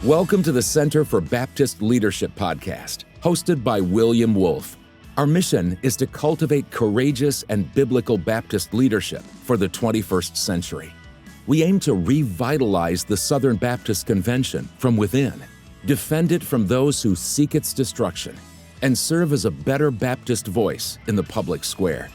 Welcome to the Center for Baptist Leadership Podcast, hosted by William Wolfe. Our mission is to cultivate courageous and biblical Baptist leadership for the 21st century. We aim to revitalize the Southern Baptist Convention from within, defend it from those who seek its destruction, and serve as a better Baptist voice in the public square.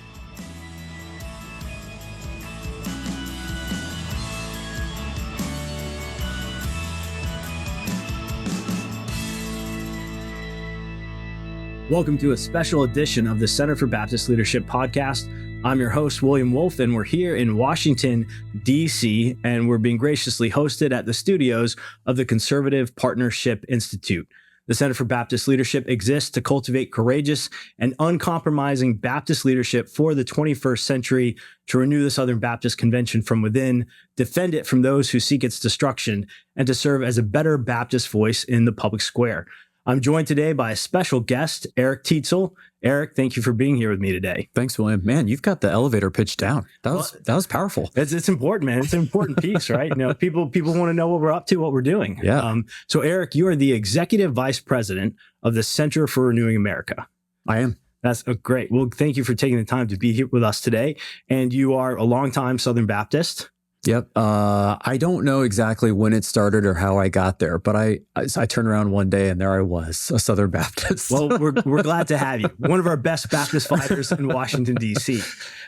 Welcome to a special edition of the Center for Baptist Leadership Podcast. I'm your host, William Wolfe, and we're here in Washington, D.C., and we're being graciously hosted at the studios of the Conservative Partnership Institute. The Center for Baptist Leadership exists to cultivate courageous and uncompromising Baptist leadership for the 21st century, to renew the Southern Baptist Convention from within, defend it from those who seek its destruction, and to serve as a better Baptist voice in the public square. I'm joined today by a special guest, Eric Teetsel. Eric, thank you for being here with me today. Thanks, William. Man, you've got the elevator pitch down. That was powerful. It's important, man. It's an important piece, right? You know, people want to know what we're up to, what we're doing. Yeah. So, Eric, you are the Executive Vice President of the Center for Renewing America. I am. That's great. Well, thank you for taking the time to be here with us today. And you are a longtime Southern Baptist. Yep. I don't know exactly when it started or how I got there, but I turned around one day and there I was, a Southern Baptist. Well, we're glad to have you. One of our best Baptist fighters in Washington, D.C.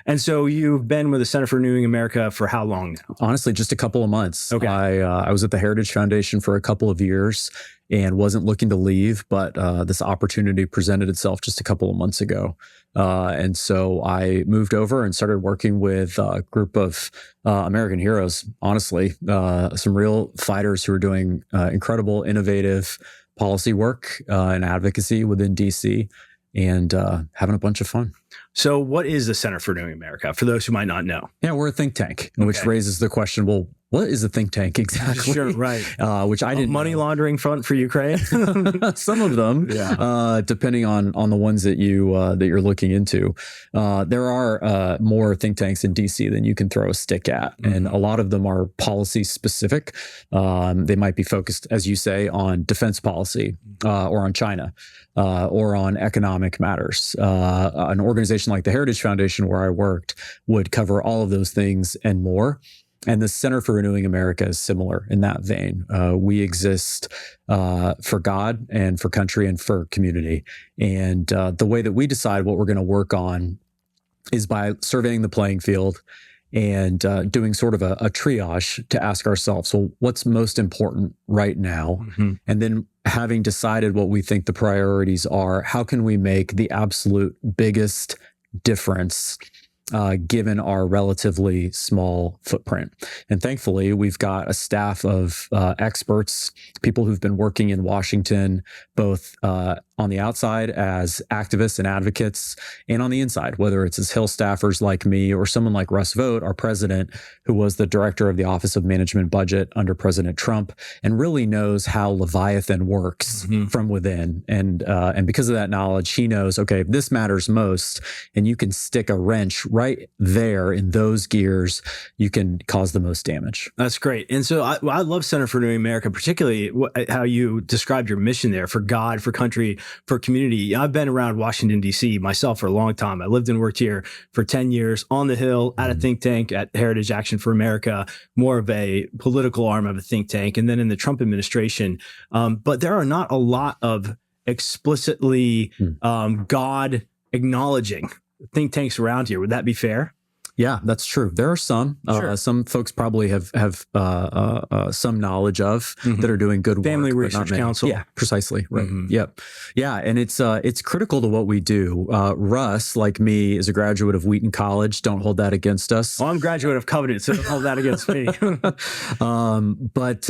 And so you've been with the Center for Renewing America for how long now? Honestly, just a couple of months. Okay. I was at the Heritage Foundation for a couple of years and wasn't looking to leave, but this opportunity presented itself just a couple of months ago. And so I moved over and started working with a group of American heroes, honestly, some real fighters who are doing incredible, innovative policy work and advocacy within DC, and having a bunch of fun. So what is the Center for Renewing America, for those who might not know? Yeah, we're a think tank, which raises the question, well, what is a think tank exactly? Sure, right. Which I didn't money laundering front for Ukraine. Some of them, yeah. Depending on the ones that you're looking into. There are more think tanks in DC than you can throw a stick at, and a lot of them are policy specific. They might be focused, as you say, on defense policy or on China or on economic matters. An organization like the Heritage Foundation, where I worked, would cover all of those things and more. And the Center for Renewing America is similar in that vein. We exist for God and for country and for community. And the way that we decide what we're going to work on is by surveying the playing field and doing sort of a triage to ask ourselves, well, what's most important right now? And then having decided what we think the priorities are, how can we make the absolute biggest difference given our relatively small footprint? And thankfully, we've got a staff of experts, people who've been working in Washington, both on the outside as activists and advocates, and on the inside, whether it's as Hill staffers like me or someone like Russ Vought, our president, who was the director of the Office of Management Budget under President Trump, and really knows how Leviathan works from within. And because of that knowledge, he knows, okay, if this matters most, and you can stick a wrench right there in those gears, you can cause the most damage. That's great. And so I love Center for Renewing America, particularly how you described your mission there for God, for country, for community. I've been around Washington, D.C. myself for a long time. I lived and worked here for 10 years on the Hill at a think tank at Heritage Action for America, more of a political arm of a think tank, and then in the Trump administration. But there are not a lot of explicitly God acknowledging think tanks around here. Would that be fair? Yeah, that's true. There are some. Sure. Some folks probably have some knowledge of that are doing good Family work. Research Council. Yeah, precisely. Right. Yep. Yeah, and it's critical to what we do. Russ, like me, is a graduate of Wheaton College. Don't hold that against us. Well, I'm a graduate of Covenant, so don't hold that against me. But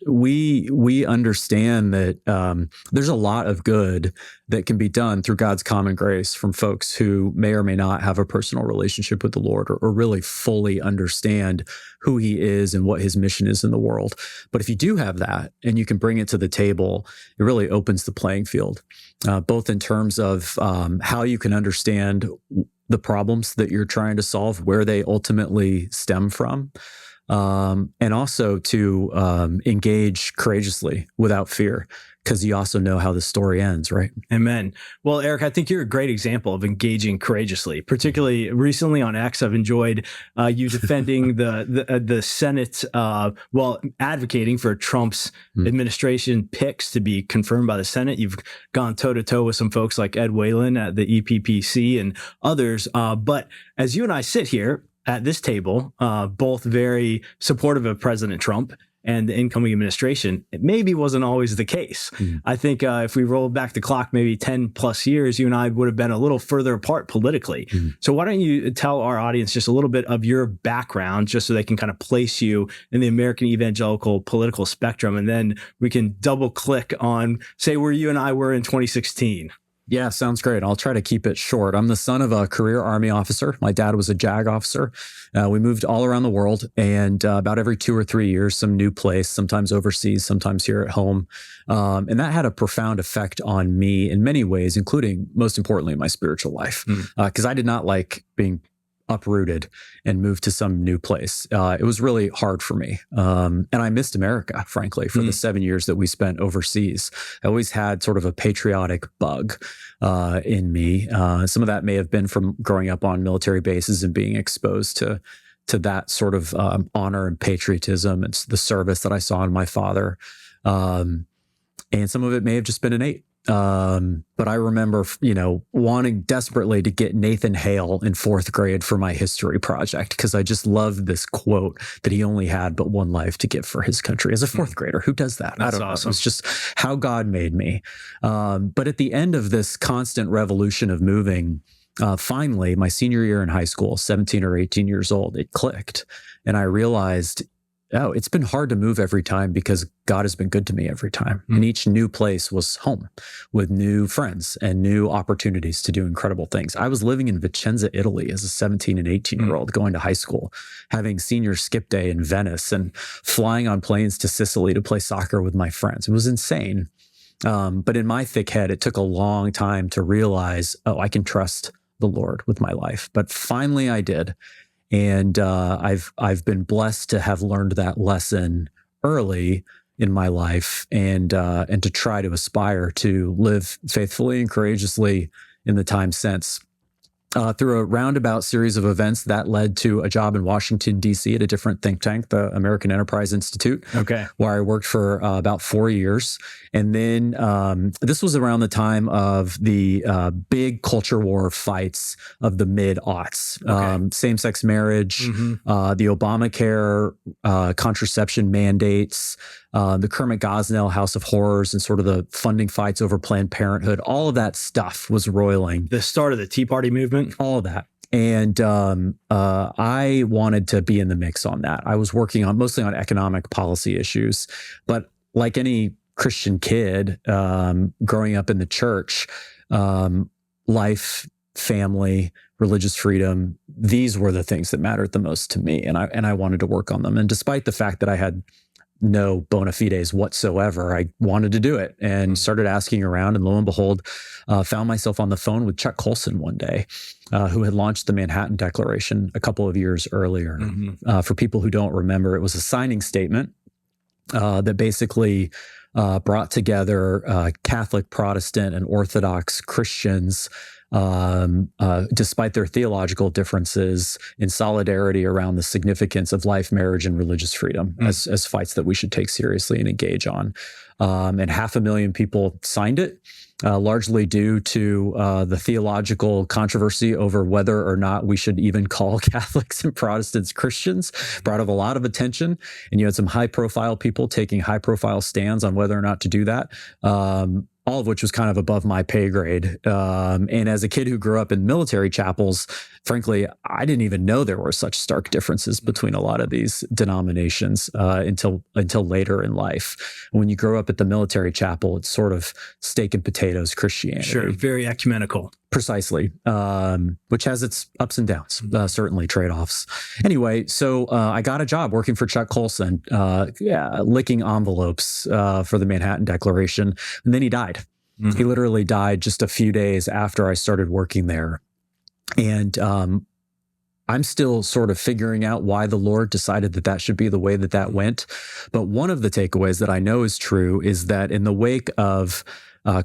we understand that there's a lot of good that can be done through God's common grace from folks who may or may not have a personal relationship with the Lord or really fully understand who he is and what his mission is in the world. But if you do have that and you can bring it to the table, it really opens the playing field, both in terms of how you can understand the problems that you're trying to solve, where they ultimately stem from, and also to engage courageously without fear, because you also know how the story ends, right? Amen. Well, Eric, I think you're a great example of engaging courageously. Particularly recently on X, I've enjoyed you defending the Senate, advocating for Trump's administration picks to be confirmed by the Senate. You've gone toe to toe with some folks like Ed Whalen at the EPPC and others. But as you and I sit here at this table, both very supportive of President Trump and the incoming administration, it maybe wasn't always the case. I think if we roll back the clock maybe 10 plus years, you and I would have been a little further apart politically. So why don't you tell our audience just a little bit of your background, just so they can kind of place you in the American evangelical political spectrum, and then we can double click on, say, where you and I were in 2016. Yeah, sounds great. I'll try to keep it short. I'm the son of a career Army officer. My dad was a JAG officer. We moved all around the world, and about every 2 or 3 years, some new place, sometimes overseas, sometimes here at home. And that had a profound effect on me in many ways, including, most importantly, my spiritual life, because I did not like being uprooted and moved to some new place. It was really hard for me. And I missed America, frankly, for the 7 years that we spent overseas. I always had sort of a patriotic bug in me. Some of that may have been from growing up on military bases and being exposed to that sort of honor and patriotism and the service that I saw in my father. And some of it may have just been innate. But I remember, wanting desperately to get Nathan Hale in 4th grade for my history project, because I just loved this quote that he only had but one life to give for his country. As a 4th grader, who does that? That's I don't awesome. know. It's just how God made me. But at the end of this constant revolution of moving, finally, my senior year in high school, 17 or 18 years old, it clicked. And I realized, oh, it's been hard to move every time because God has been good to me every time. And each new place was home with new friends and new opportunities to do incredible things. I was living in Vicenza, Italy as a 17 and 18-year-old going to high school, having senior skip day in Venice and flying on planes to Sicily to play soccer with my friends. It was insane. But in my thick head, it took a long time to realize, oh, I can trust the Lord with my life. But finally I did. And I've been blessed to have learned that lesson early in my life, and to try to aspire to live faithfully and courageously in the time since. Through a roundabout series of events that led to a job in Washington, D.C. at a different think tank, the American Enterprise Institute, where I worked for about 4 years. And then this was around the time of the big culture war fights of the mid-aughts. Same-sex marriage, the Obamacare contraception mandates, the Kermit Gosnell House of Horrors, and sort of the funding fights over Planned Parenthood. All of that stuff was roiling. The start of the Tea Party movement. All of that. And I wanted to be in the mix on that. I was working on mostly on economic policy issues, but like any Christian kid growing up in the church, life, family, religious freedom, these were the things that mattered the most to me. And I wanted to work on them. And despite the fact that I had no bona fides whatsoever, I wanted to do it and started asking around, and lo and behold, found myself on the phone with Chuck Colson one day, who had launched the Manhattan Declaration a couple of years earlier. For people who don't remember, it was a signing statement that basically brought together Catholic, Protestant, and Orthodox Christians, despite their theological differences, in solidarity around the significance of life, marriage, and religious freedom as fights that we should take seriously and engage on. And 500,000 people signed it, largely due to the theological controversy over whether or not we should even call Catholics and Protestants Christians. Brought up a lot of attention, and you had some high-profile people taking high-profile stands on whether or not to do that. All of which was kind of above my pay grade. And as a kid who grew up in military chapels, frankly, I didn't even know there were such stark differences between a lot of these denominations until later in life. When you grow up at the military chapel, it's sort of steak and potatoes Christianity. Sure, very ecumenical. Precisely, which has its ups and downs, certainly trade-offs. Anyway, so I got a job working for Chuck Colson, licking envelopes for the Manhattan Declaration, and then he died. He literally died just a few days after I started working there. And I'm still sort of figuring out why the Lord decided that that should be the way that that went. But one of the takeaways that I know is true is that in the wake of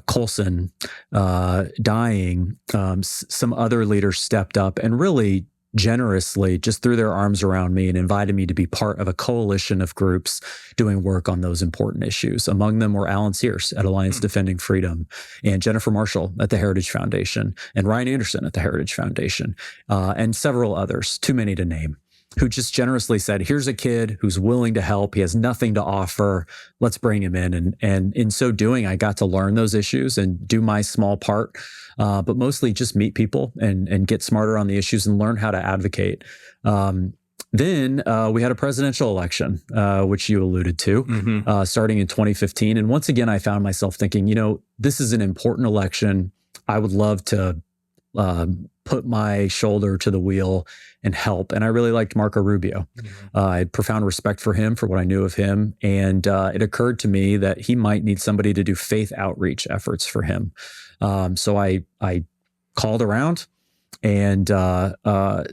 Colson dying, some other leaders stepped up and really generously just threw their arms around me and invited me to be part of a coalition of groups doing work on those important issues. Among them were Alan Sears at Alliance Defending Freedom, and Jennifer Marshall at the Heritage Foundation, and Ryan Anderson at the Heritage Foundation, and several others, too many to name, who just generously said, here's a kid who's willing to help. He has nothing to offer. Let's bring him in. And in so doing, I got to learn those issues and do my small part, but mostly just meet people and get smarter on the issues and learn how to advocate. Then we had a presidential election, which you alluded to, starting in 2015. And once again, I found myself thinking, this is an important election. I would love to put my shoulder to the wheel and help. And I really liked Marco Rubio. I had profound respect for him, for what I knew of him. And it occurred to me that he might need somebody to do faith outreach efforts for him. So I called around, and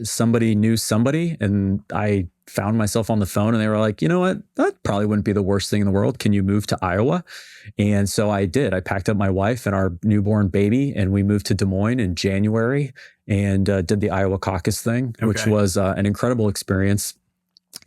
somebody knew somebody, and I found myself on the phone, and they were like, you know what, that probably wouldn't be the worst thing in the world. Can you move to Iowa? And so I did. I packed up my wife and our newborn baby, and we moved to Des Moines in January and did the Iowa caucus thing, which was an incredible experience.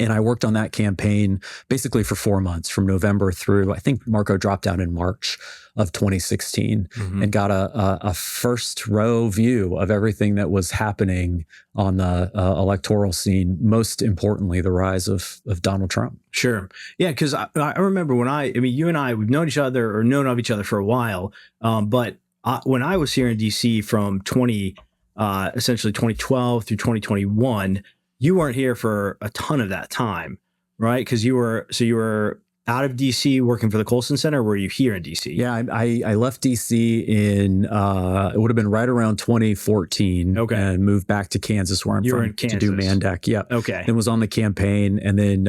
And I worked on that campaign basically for 4 months, from November through, I think Marco dropped out in March of 2016, and got a first row view of everything that was happening on the electoral scene. Most importantly, the rise of Donald Trump. Sure. Yeah, because I remember when you and I, we've known each other or known of each other for a while. But when I was here in DC from essentially 2012 through 2021, you weren't here for a ton of that time, right? Because you were out of DC working for the Colson Center, or were you here in DC? Yeah, I left DC in, it would have been right around 2014. Okay. And moved back to Kansas, where I'm You were from, in Kansas. to do Mandac. Yeah. Okay. And was on the campaign, and then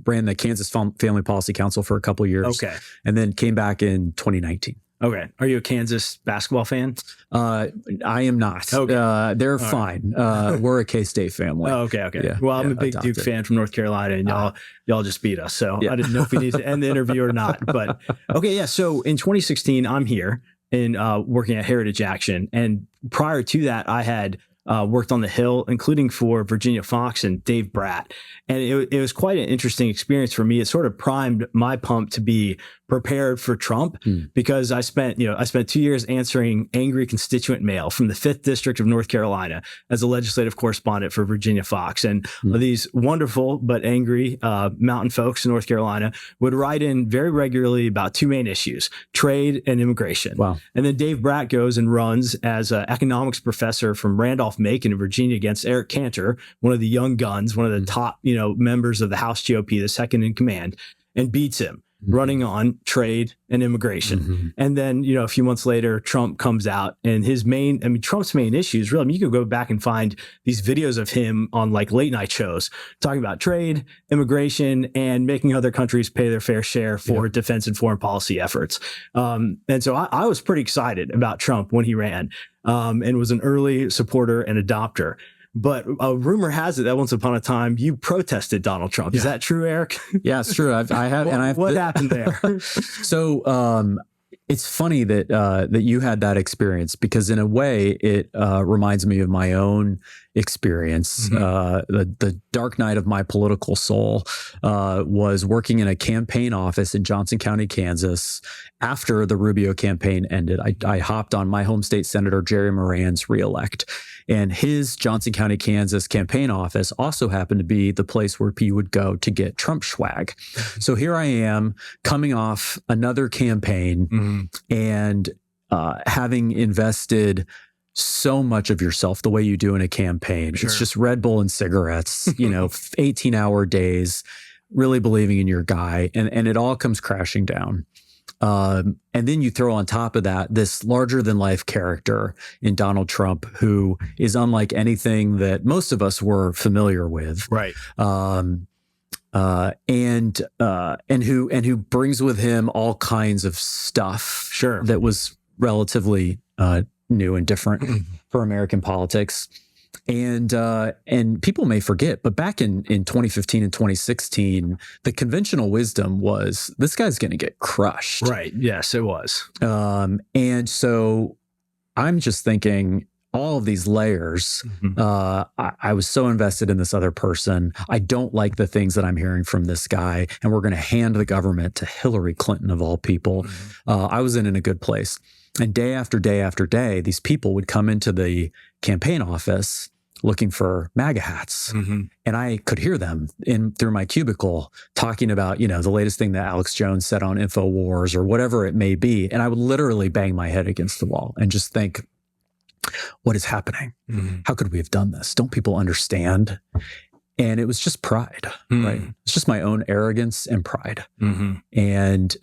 ran the Kansas Family Policy Council for a couple of years. Okay. And then came back in 2019. Okay. Are you a Kansas basketball fan? I am not. Okay. They're fine. We're a K-State family. Oh, okay. Yeah, Well, I'm a big adopted. Duke fan from North Carolina, and y'all just beat us. So Yeah. I didn't know if we needed to end the interview or not. But okay, yeah. So in 2016, I'm here and working at Heritage Action. And prior to that, I had worked on the Hill, including for Virginia Fox and Dave Bratt. And it was quite an interesting experience for me. It sort of primed my pump to be prepared for Trump, because I spent 2 years answering angry constituent mail from the 5th District of North Carolina as a legislative correspondent for Virginia Fox. And these wonderful but angry mountain folks in North Carolina would write in very regularly about two main issues: trade and immigration. Wow. And then Dave Bratt goes and runs as an economics professor from Randolph-Macon in Virginia against Eric Cantor, one of the young guns, one of the top members of the House GOP, the second in command, and beats him, running on trade and immigration. And then, a few months later, Trump comes out, and Trump's main issues, really, you could go back and find these videos of him on like late night shows talking about trade, immigration, and making other countries pay their fair share for defense and foreign policy efforts. And so I was pretty excited about Trump when he ran, and was an early supporter and adopter. But a rumor has it that once upon a time you protested Donald Trump. Is that true, Eric? Yeah, it's true. I have. What happened there? So it's funny that you had that experience, because in a way it reminds me of my own experience. The dark night of my political soul was working in a campaign office in Johnson County, Kansas. After the Rubio campaign ended, I hopped on my home state senator Jerry Moran's reelect, and his Johnson County, Kansas campaign office also happened to be the place where he would go to get Trump swag. So here I am coming off another campaign and having invested so much of yourself the way you do in a campaign. It's just Red Bull and cigarettes, 18-hour days, really believing in your guy, and it all comes crashing down. And then you throw on top of that this larger than life character in Donald Trump, who is unlike anything that most of us were familiar with. Right. And who brings with him all kinds of stuff. Sure. That was relatively new and different for American politics. And people may forget, but back in 2015 and 2016, the conventional wisdom was this guy's going to get crushed. Right. Yes, it was. And so I'm just thinking all of these layers. I was so invested in this other person. I don't like the things that I'm hearing from this guy, and we're going to hand the government to Hillary Clinton of all people. I was in a good place. And day after day after day, these people would come into the campaign office looking for MAGA hats. And I could hear them through my cubicle talking about, the latest thing that Alex Jones said on InfoWars or whatever it may be. And I would literally bang my head against the wall and just think, what is happening? How could we have done this? Don't people understand? And it was just pride, right? It's just my own arrogance and pride. And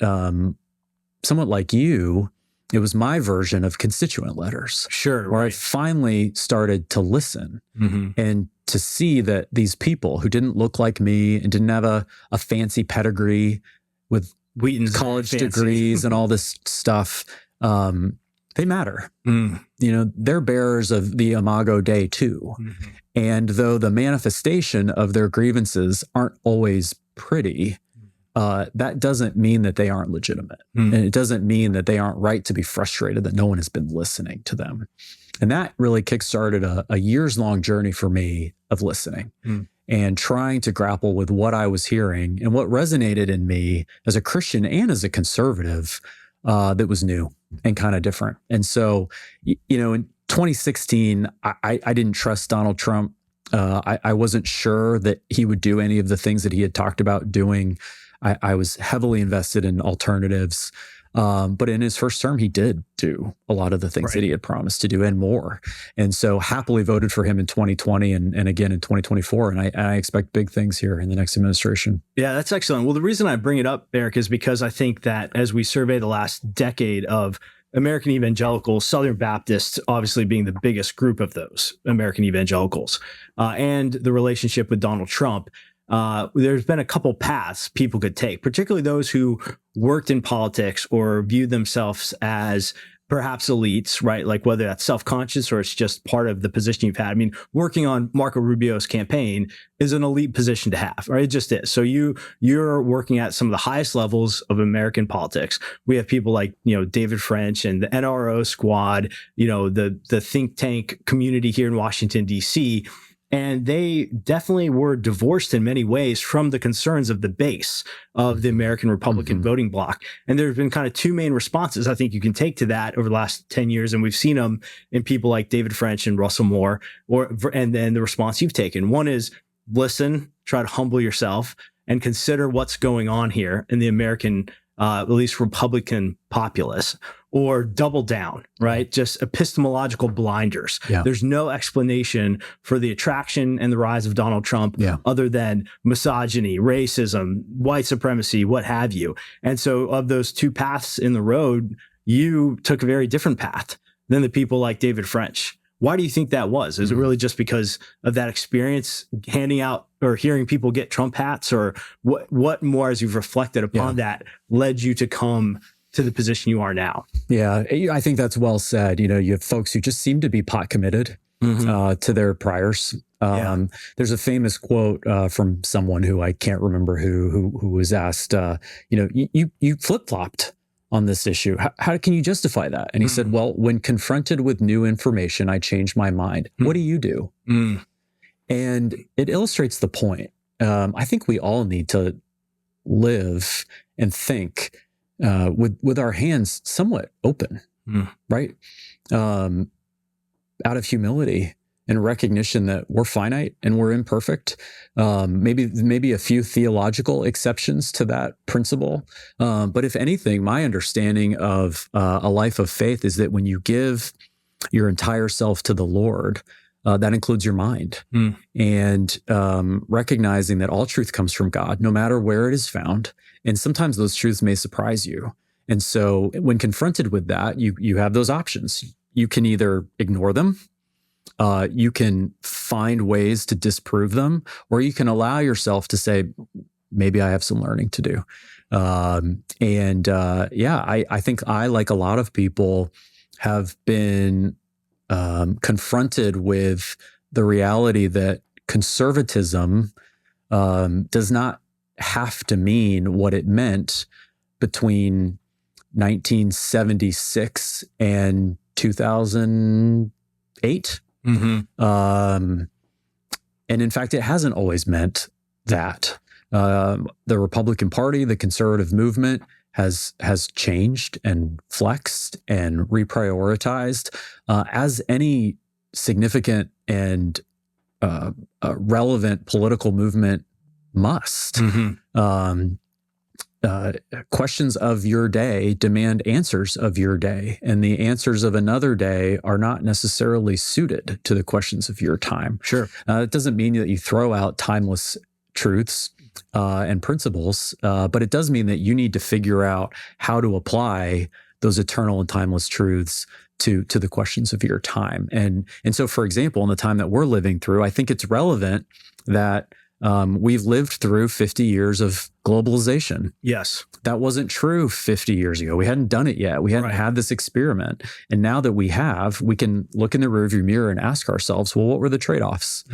somewhat like you, it was my version of constituent letters. Sure. Where I finally started to listen and to see that these people who didn't look like me and didn't have a fancy pedigree with Wheaton's college degrees and all this stuff, they matter. They're bearers of the Imago Dei too. And though the manifestation of their grievances aren't always pretty, that doesn't mean that they aren't legitimate. And it doesn't mean that they aren't right to be frustrated that no one has been listening to them. And that really kickstarted a years-long journey for me of listening and trying to grapple with what I was hearing and what resonated in me as a Christian and as a conservative that was new and kind of different. And so, in 2016, I didn't trust Donald Trump. I wasn't sure that he would do any of the things that he had talked about doing. I was heavily invested in alternatives. But in his first term, he did do a lot of the things that he had promised to do and more. And so happily voted for him in 2020 and again in 2024. And I expect big things here in the next administration. Yeah, that's excellent. Well, the reason I bring it up, Eric, is because I think that as we survey the last decade of American evangelicals, Southern Baptists obviously being the biggest group of those American evangelicals, and the relationship with Donald Trump, there's been a couple paths people could take, particularly those who worked in politics or viewed themselves as perhaps elites, right? Like whether that's self-conscious or it's just part of the position you've had. I mean, working on Marco Rubio's campaign is an elite position to have, right? It just is. So you're working at some of the highest levels of American politics. We have people like, David French and the NRO squad, the think tank community here in Washington, D.C., and they definitely were divorced in many ways from the concerns of the base of the American Republican voting bloc. And there have been kind of two main responses I think you can take to that over the last 10 years. And we've seen them in people like David French and Russell Moore, and then the response you've taken. One is listen, try to humble yourself and consider what's going on here in the American, at least Republican populace, or double down, right? Just epistemological blinders. Yeah. There's no explanation for the attraction and the rise of Donald Trump other than misogyny, racism, white supremacy, what have you. And so of those two paths in the road, you took a very different path than the people like David French. Why do you think that was? Is it really just because of that experience handing out or hearing people get Trump hats, or what more, as you've reflected upon that, led you to come to the position you are now? Yeah, I think that's well said. You have folks who just seem to be pot committed to their priors. There's a famous quote from someone who I can't remember who was asked, you flip-flopped on this issue. How can you justify that? And he said, well, when confronted with new information, I changed my mind. What do you do? And it illustrates the point. I think we all need to live and think with our hands somewhat open, right? Out of humility and recognition that we're finite and we're imperfect. Maybe a few theological exceptions to that principle. But if anything, my understanding of a life of faith is that when you give your entire self to the Lord, that includes your mind. And recognizing that all truth comes from God, no matter where it is found. And sometimes those truths may surprise you. And so when confronted with that, you have those options. You can either ignore them, you can find ways to disprove them, or you can allow yourself to say, maybe I have some learning to do. I think I, like a lot of people, have been confronted with the reality that conservatism does not have to mean what it meant between 1976 and 2008. And in fact, it hasn't always meant that. The Republican Party, the conservative movement, has changed and flexed and reprioritized, as any significant and relevant political movement must. Questions of your day demand answers of your day, and the answers of another day are not necessarily suited to the questions of your time. Sure. It doesn't mean that you throw out timeless truths and principles, but it does mean that you need to figure out how to apply those eternal and timeless truths to the questions of your time. And so, for example, in the time that we're living through, I think it's relevant that we've lived through 50 years of globalization. Yes. That wasn't true 50 years ago. We hadn't done it yet. We hadn't had this experiment. And now that we have, we can look in the rearview mirror and ask ourselves, well, what were the trade-offs?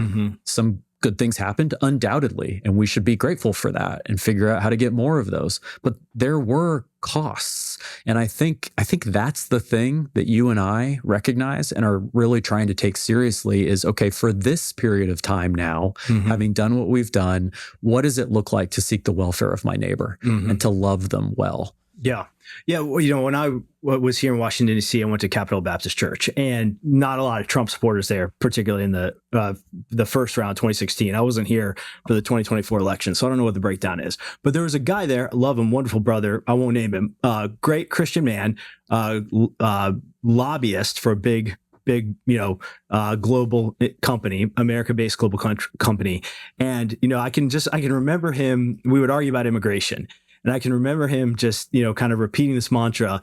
Some good things happened, undoubtedly, and we should be grateful for that and figure out how to get more of those. But there were costs. And I think that's the thing that you and I recognize and are really trying to take seriously is, okay, for this period of time now, having done what we've done, what does it look like to seek the welfare of my neighbor and to love them well? Yeah. Yeah. Well, when I was here in Washington, D.C., I went to Capitol Baptist Church, and not a lot of Trump supporters there, particularly in the first round, 2016. I wasn't here for the 2024 election, so I don't know what the breakdown is. But there was a guy there, I love him, wonderful brother. I won't name him. Great Christian man, lobbyist for a big, global company, America-based global company. And, I can remember him, we would argue about immigration. And I can remember him just, kind of repeating this mantra,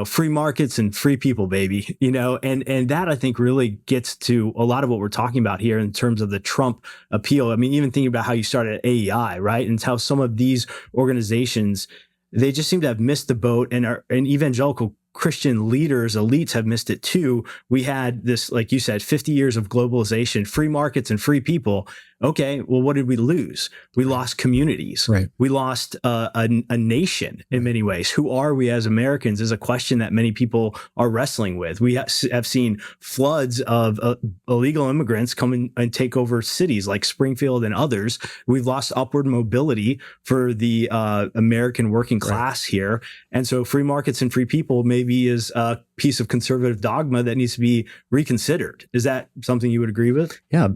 free markets and free people, baby, and that I think really gets to a lot of what we're talking about here in terms of the Trump appeal. I mean, even thinking about how you started at AEI, right? And how some of these organizations, they just seem to have missed the boat, and evangelical Christian leaders, elites have missed it too. We had this, like you said, 50 years of globalization, free markets and free people. Okay, well, what did we lose? We lost communities. Right. We lost a nation in many ways. Who are we as Americans is a question that many people are wrestling with. We have seen floods of illegal immigrants come in and take over cities like Springfield and others. We've lost upward mobility for the American working class here. And so free markets and free people maybe is a piece of conservative dogma that needs to be reconsidered. Is that something you would agree with? Yeah.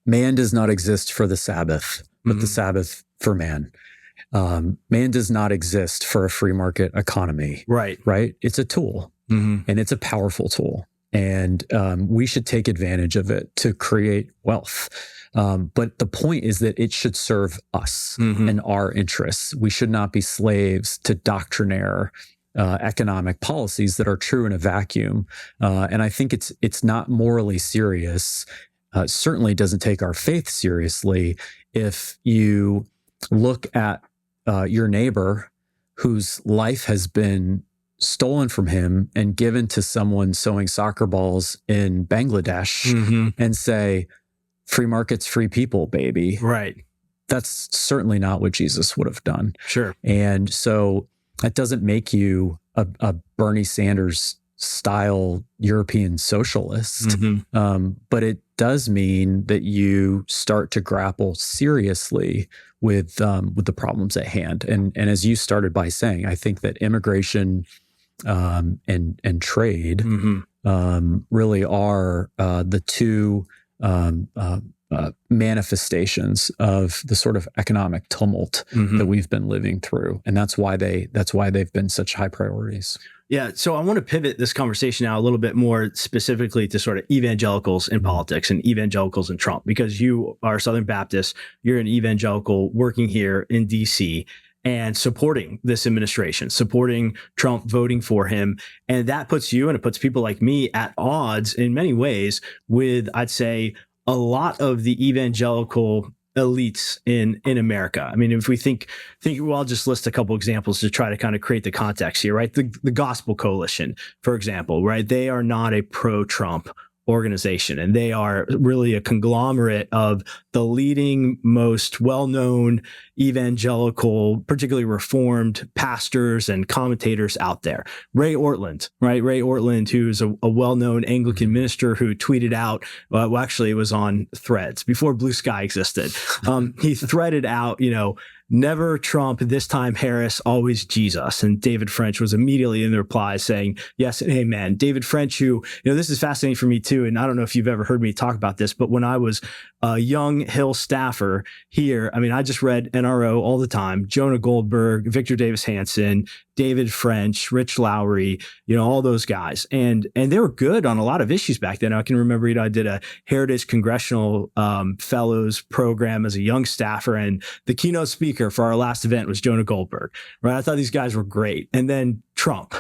Man does not exist for the Sabbath, but the Sabbath for man. Man does not exist for a free market economy. Right. It's a tool, and it's a powerful tool. And we should take advantage of it to create wealth. But the point is that it should serve us and our interests. We should not be slaves to doctrinaire economic policies that are true in a vacuum. And I think it's not morally serious. Certainly doesn't take our faith seriously if you look at your neighbor whose life has been stolen from him and given to someone sewing soccer balls in Bangladesh and say, free markets, free people, baby. Right. That's certainly not what Jesus would have done. Sure. And so that doesn't make you a Bernie Sanders style European socialist, but it does mean that you start to grapple seriously with the problems at hand. And as you started by saying, I think that immigration and trade really are the two manifestations of the sort of economic tumult that we've been living through, and that's why they've been such high priorities. Yeah, so I want to pivot this conversation now a little bit more specifically to sort of evangelicals in politics and evangelicals in Trump, because you are Southern Baptist, you're an evangelical working here in DC and supporting this administration, supporting Trump, voting for him. And that puts you and it puts people like me at odds in many ways with, I'd say, a lot of the evangelical elites in America. I mean, if we think, well, I'll just list a couple examples to try to kind of create the context here, right? The Gospel Coalition, for example, right? They are not a pro-Trump organization, and they are really a conglomerate of the leading, most well-known evangelical, particularly Reformed pastors and commentators out there. Ray Ortlund, right? Ray Ortlund, who's a well-known Anglican minister who tweeted out, well, actually it was on Threads before Blue Sky existed. He threaded out, never Trump, this time Harris, always Jesus. And David French was immediately in the reply saying, yes and amen. David French, who, this is fascinating for me too. And I don't know if you've ever heard me talk about this, but when I was a young Hill staffer here, I just read NRO all the time, Jonah Goldberg, Victor Davis Hanson, David French, Rich Lowry, all those guys. And they were good on a lot of issues back then. I can remember, I did a Heritage Congressional Fellows program as a young staffer, and the keynote speaker for our last event was Jonah Goldberg, right? I thought these guys were great. And then Trump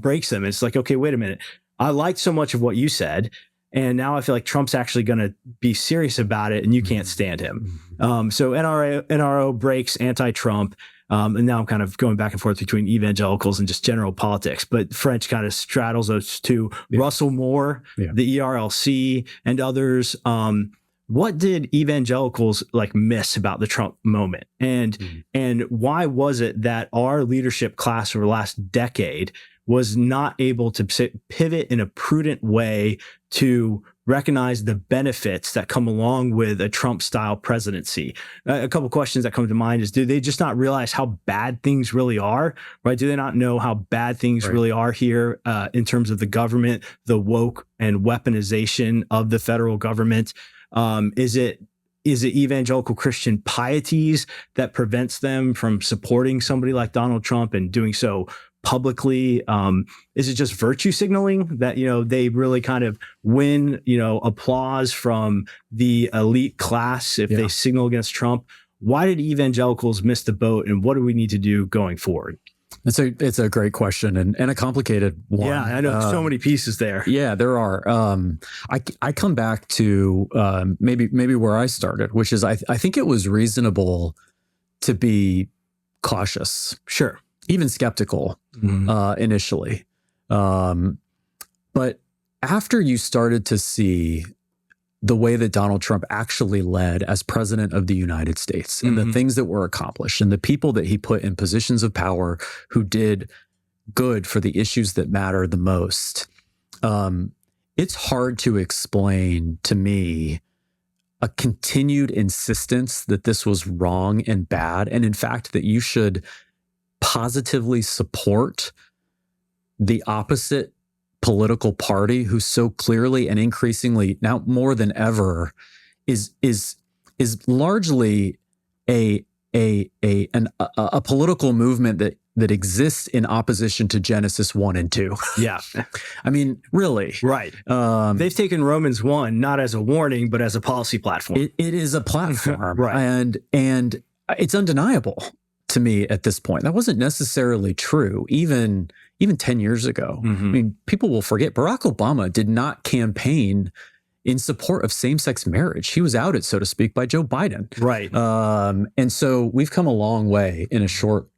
breaks them. It's like, okay, wait a minute. I liked so much of what you said, and now I feel like Trump's actually going to be serious about it, and you can't stand him. So NRO breaks anti-Trump. And now I'm kind of going back and forth between evangelicals and just general politics. But French kind of straddles those two. Yeah. Russell Moore, the ERLC, and others. What did evangelicals miss about the Trump moment? And why was it that our leadership class over the last decade was not able to pivot in a prudent way to recognize the benefits that come along with a Trump-style presidency? A couple questions that come to mind is, do they just not realize how bad things really are, right? Do they not know how bad things really are here in terms of the government, the woke and weaponization of the federal government? Is it evangelical Christian pieties that prevents them from supporting somebody like Donald Trump and doing so publicly? Is it just virtue signaling that, they really kind of win, applause from the elite class if they signal against Trump? Why did evangelicals miss the boat, and what do we need to do going forward? It's a great question and a complicated one. Yeah, I know so many pieces there. Yeah, there are. I come back to maybe where I started, which is I think it was reasonable to be cautious. Sure. Even skeptical initially. But after you started to see the way that Donald Trump actually led as president of the United States and the things that were accomplished and the people that he put in positions of power who did good for the issues that matter the most, it's hard to explain to me a continued insistence that this was wrong and bad, and in fact that you should positively support the opposite political party who so clearly and increasingly now more than ever is largely a political movement that exists in opposition to Genesis 1 and 2. Yeah. Really. Right. They've taken Romans 1 not as a warning, but as a policy platform. It is a platform. Right. And it's undeniable to me at this point. That wasn't necessarily true even 10 years ago. People will forget Barack Obama did not campaign in support of same-sex marriage. He was outed, so to speak, by Joe Biden. Right. And so we've come a long way in a short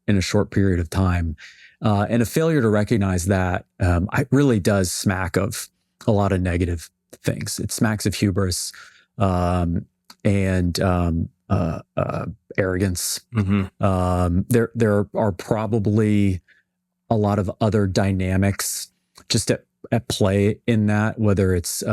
period of time. And a failure to recognize that it really does smack of a lot of negative things. It smacks of hubris and arrogance. There are probably a lot of other dynamics just at play in that, whether it's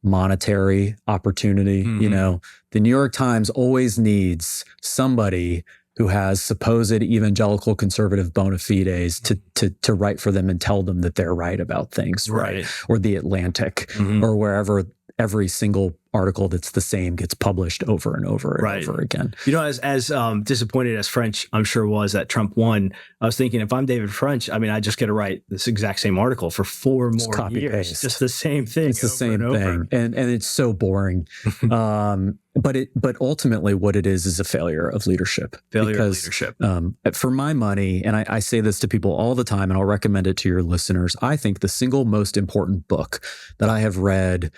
monetary opportunity. The New York Times always needs somebody who has supposed evangelical conservative bona fides to write for them and tell them that they're right about things, right? Or The Atlantic, or wherever every single article that's the same gets published over and over and over again. As disappointed as French, I'm sure, was that Trump won, I was thinking, if I'm David French, I just get to write this exact same article for 4 more years. Paste. Just the same thing. It's the same thing. And it's so boring. But ultimately what it is a failure of leadership. For my money, and I say this to people all the time, and I'll recommend it to your listeners, I think the single most important book that I have read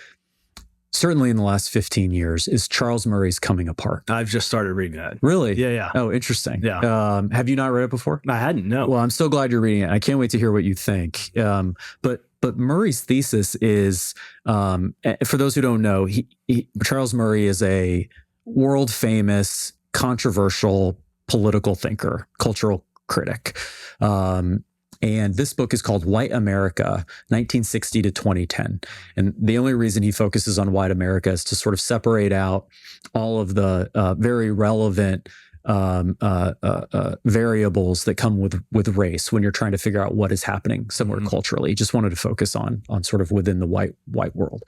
certainly in the last 15 years is Charles Murray's Coming Apart. I've just started reading that. Really? Yeah. Oh, interesting. Yeah. Have you not read it before? I hadn't, no. Well, I'm so glad you're reading it. I can't wait to hear what you think. But But Murray's thesis is, for those who don't know, Charles Murray is a world famous, controversial political thinker, cultural critic. And this book is called White America, 1960 to 2010. And the only reason he focuses on white America is to sort of separate out all of the very relevant variables that come with race when you're trying to figure out what is happening somewhere culturally. He just wanted to focus on sort of within the white world.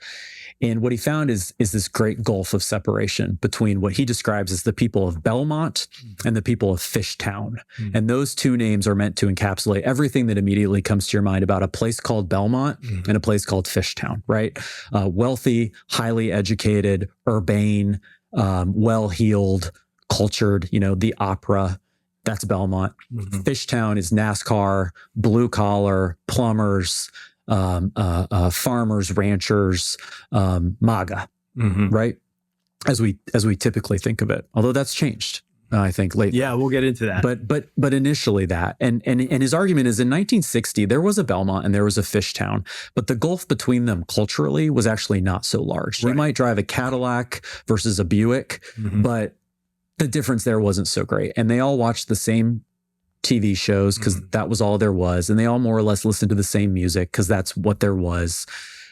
And what he found is this great gulf of separation between what he describes as the people of Belmont and the people of Fishtown. And those two names are meant to encapsulate everything that immediately comes to your mind about a place called Belmont and a place called Fishtown, right? Wealthy, highly educated, urbane, well-heeled, cultured, the opera, that's Belmont. Fishtown is NASCAR, blue collar, plumbers, farmers, ranchers, MAGA, right? As we typically think of it, although that's changed, I think lately. Yeah, we'll get into that. But initially that, and his argument is in 1960 there was a Belmont and there was a Fishtown, but the gulf between them culturally was actually not so large. Right. You might drive a Cadillac versus a Buick, but the difference there wasn't so great. And they all watched the same TV shows because that was all there was. And they all more or less listened to the same music because that's what there was.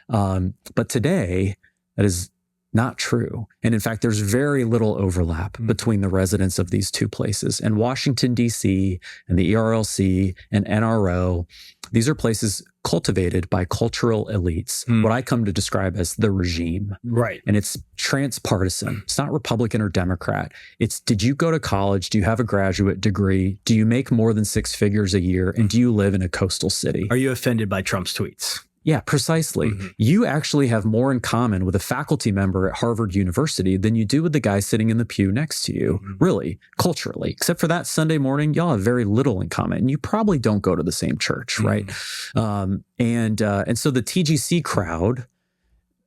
But today, that is not true. And in fact, there's very little overlap between the residents of these two places. And Washington, D.C. and the ERLC and NRO, these are places cultivated by cultural elites, what I come to describe as the regime. Right. And it's transpartisan. It's not Republican or Democrat. It's, did you go to college? Do you have a graduate degree? Do you make more than 6 figures a year? And do you live in a coastal city? Are you offended by Trump's tweets? Yeah, precisely. You actually have more in common with a faculty member at Harvard University than you do with the guy sitting in the pew next to you, really, culturally. Except for that Sunday morning, y'all have very little in common. And you probably don't go to the same church, right? And so the TGC crowd,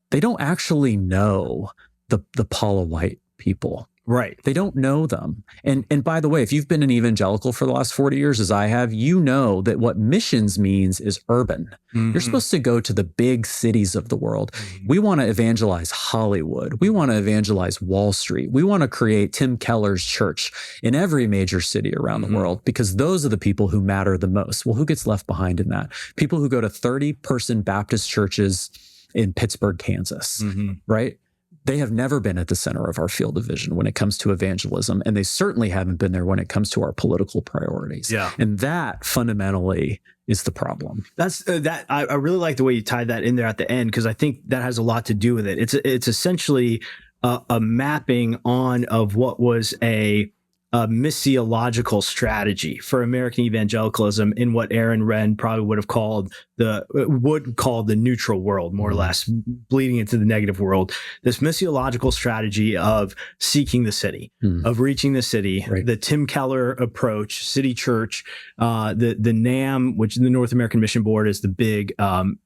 they don't actually know the Paula White people. Right. They don't know them. And by the way, if you've been an evangelical for the last 40 years, as I have, you know that what missions means is urban. You're supposed to go to the big cities of the world. We want to evangelize Hollywood. We want to evangelize Wall Street. We want to create Tim Keller's church in every major city around the world because those are the people who matter the most. Well, who gets left behind in that? People who go to 30-person Baptist churches in Pittsburgh, Kansas, right? They have never been at the center of our field of vision when it comes to evangelism, and they certainly haven't been there when it comes to our political priorities. Yeah. And that fundamentally is the problem. That's that. I really like the way you tied that in there at the end, because I think that has a lot to do with it. It's essentially a mapping on of what was a missiological strategy for American evangelicalism in what Aaron Renn probably would call the neutral world, more or less, bleeding into the negative world. This missiological strategy of seeking the city, of reaching the city, the Tim Keller approach, city church, the NAM, which the North American Mission Board is the big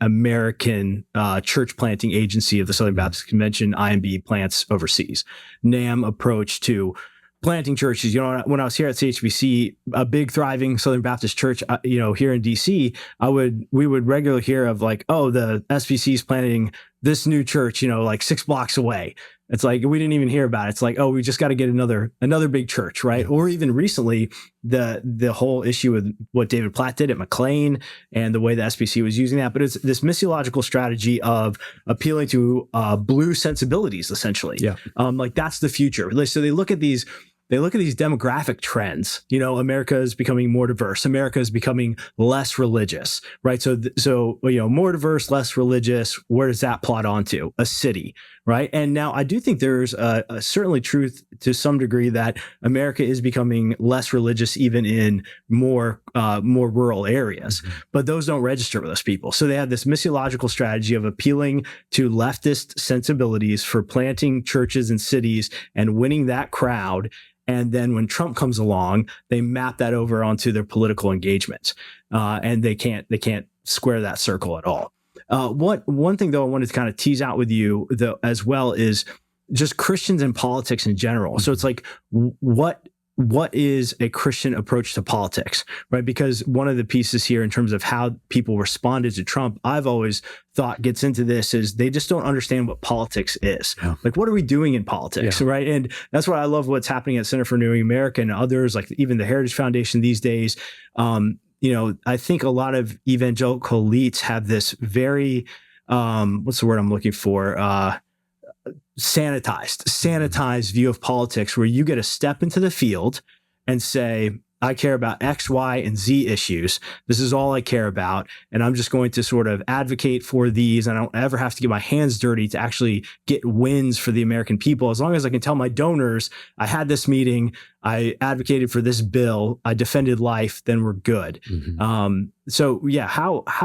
American church planting agency of the Southern Baptist Convention. IMB plants overseas. NAM approach to planting churches. When I was here at CHBC, a big thriving Southern Baptist church, here in DC, we would regularly hear of like, oh, the SBC is planting this new church, like 6 blocks away. It's like, we didn't even hear about it. It's like, oh, we just got to get another big church, right? Or even recently, the whole issue with what David Platt did at McLean and the way the SBC was using that. But it's this missiological strategy of appealing to blue sensibilities, essentially. Yeah. Like that's the future. So they look at these demographic trends. America is becoming more diverse. America is becoming less religious, right? So more diverse, less religious. Where does that plot onto? A city, right? And now I do think there's certainly truth to some degree that America is becoming less religious, even in more rural areas. But those don't register with those people. So they have this missiological strategy of appealing to leftist sensibilities for planting churches and cities and winning that crowd. And then when Trump comes along, they map that over onto their political engagement, and they can't square that circle at all. One thing though I wanted to kind of tease out with you though as well is just Christians and politics in general. So it's like what what is a Christian approach to politics, right? Because one of the pieces here in terms of how people responded to Trump, I've always thought gets into this is they just don't understand what politics is. Yeah. Like, what are we doing in politics, right? And that's why I love what's happening at Center for New America and others, like even the Heritage Foundation these days. I think a lot of evangelical elites have this very, what's the word I'm looking for? Sanitized view of politics, where you get to step into the field and say, I care about X, Y, and Z issues. This is all I care about. And I'm just going to sort of advocate for these. And I don't ever have to get my hands dirty to actually get wins for the American people. As long as I can tell my donors, I had this meeting, I advocated for this bill, I defended life, then we're good. How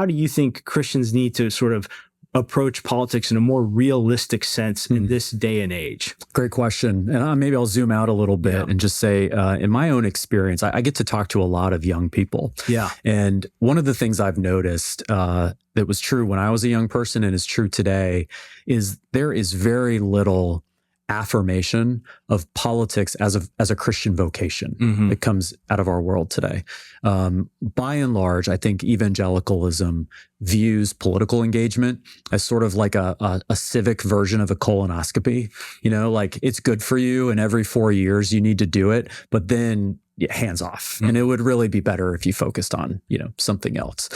do you think Christians need to sort of approach politics in a more realistic sense in this day and age? Great question. And maybe I'll zoom out a little bit and just say, in my own experience, I get to talk to a lot of young people. Yeah. And one of the things I've noticed that was true when I was a young person and is true today is there is very little affirmation of politics as a Christian vocation that comes out of our world today. By and large, I think evangelicalism views political engagement as sort of like a civic version of a colonoscopy. Like it's good for you, and every 4 years you need to do it, but then hands off. And it would really be better if you focused on, something else.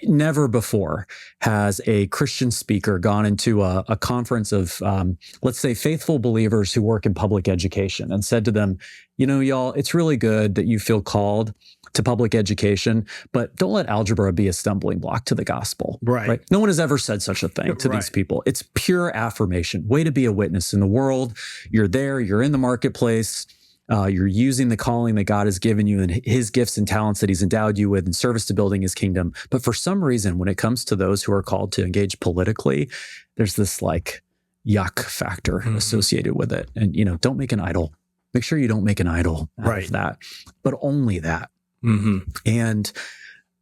Never before has a Christian speaker gone into a conference of, let's say, faithful believers who work in public education and said to them, y'all, it's really good that you feel called to public education, but don't let algebra be a stumbling block to the gospel. Right? No one has ever said such a thing to these people. It's pure affirmation. Way to be a witness in the world. You're there, you're in the marketplace. You're using the calling that God has given you and his gifts and talents that he's endowed you with in service to building his kingdom. But for some reason, when it comes to those who are called to engage politically, there's this like yuck factor associated with it. And, don't make an idol. Make sure you don't make an idol out of that, but only that. And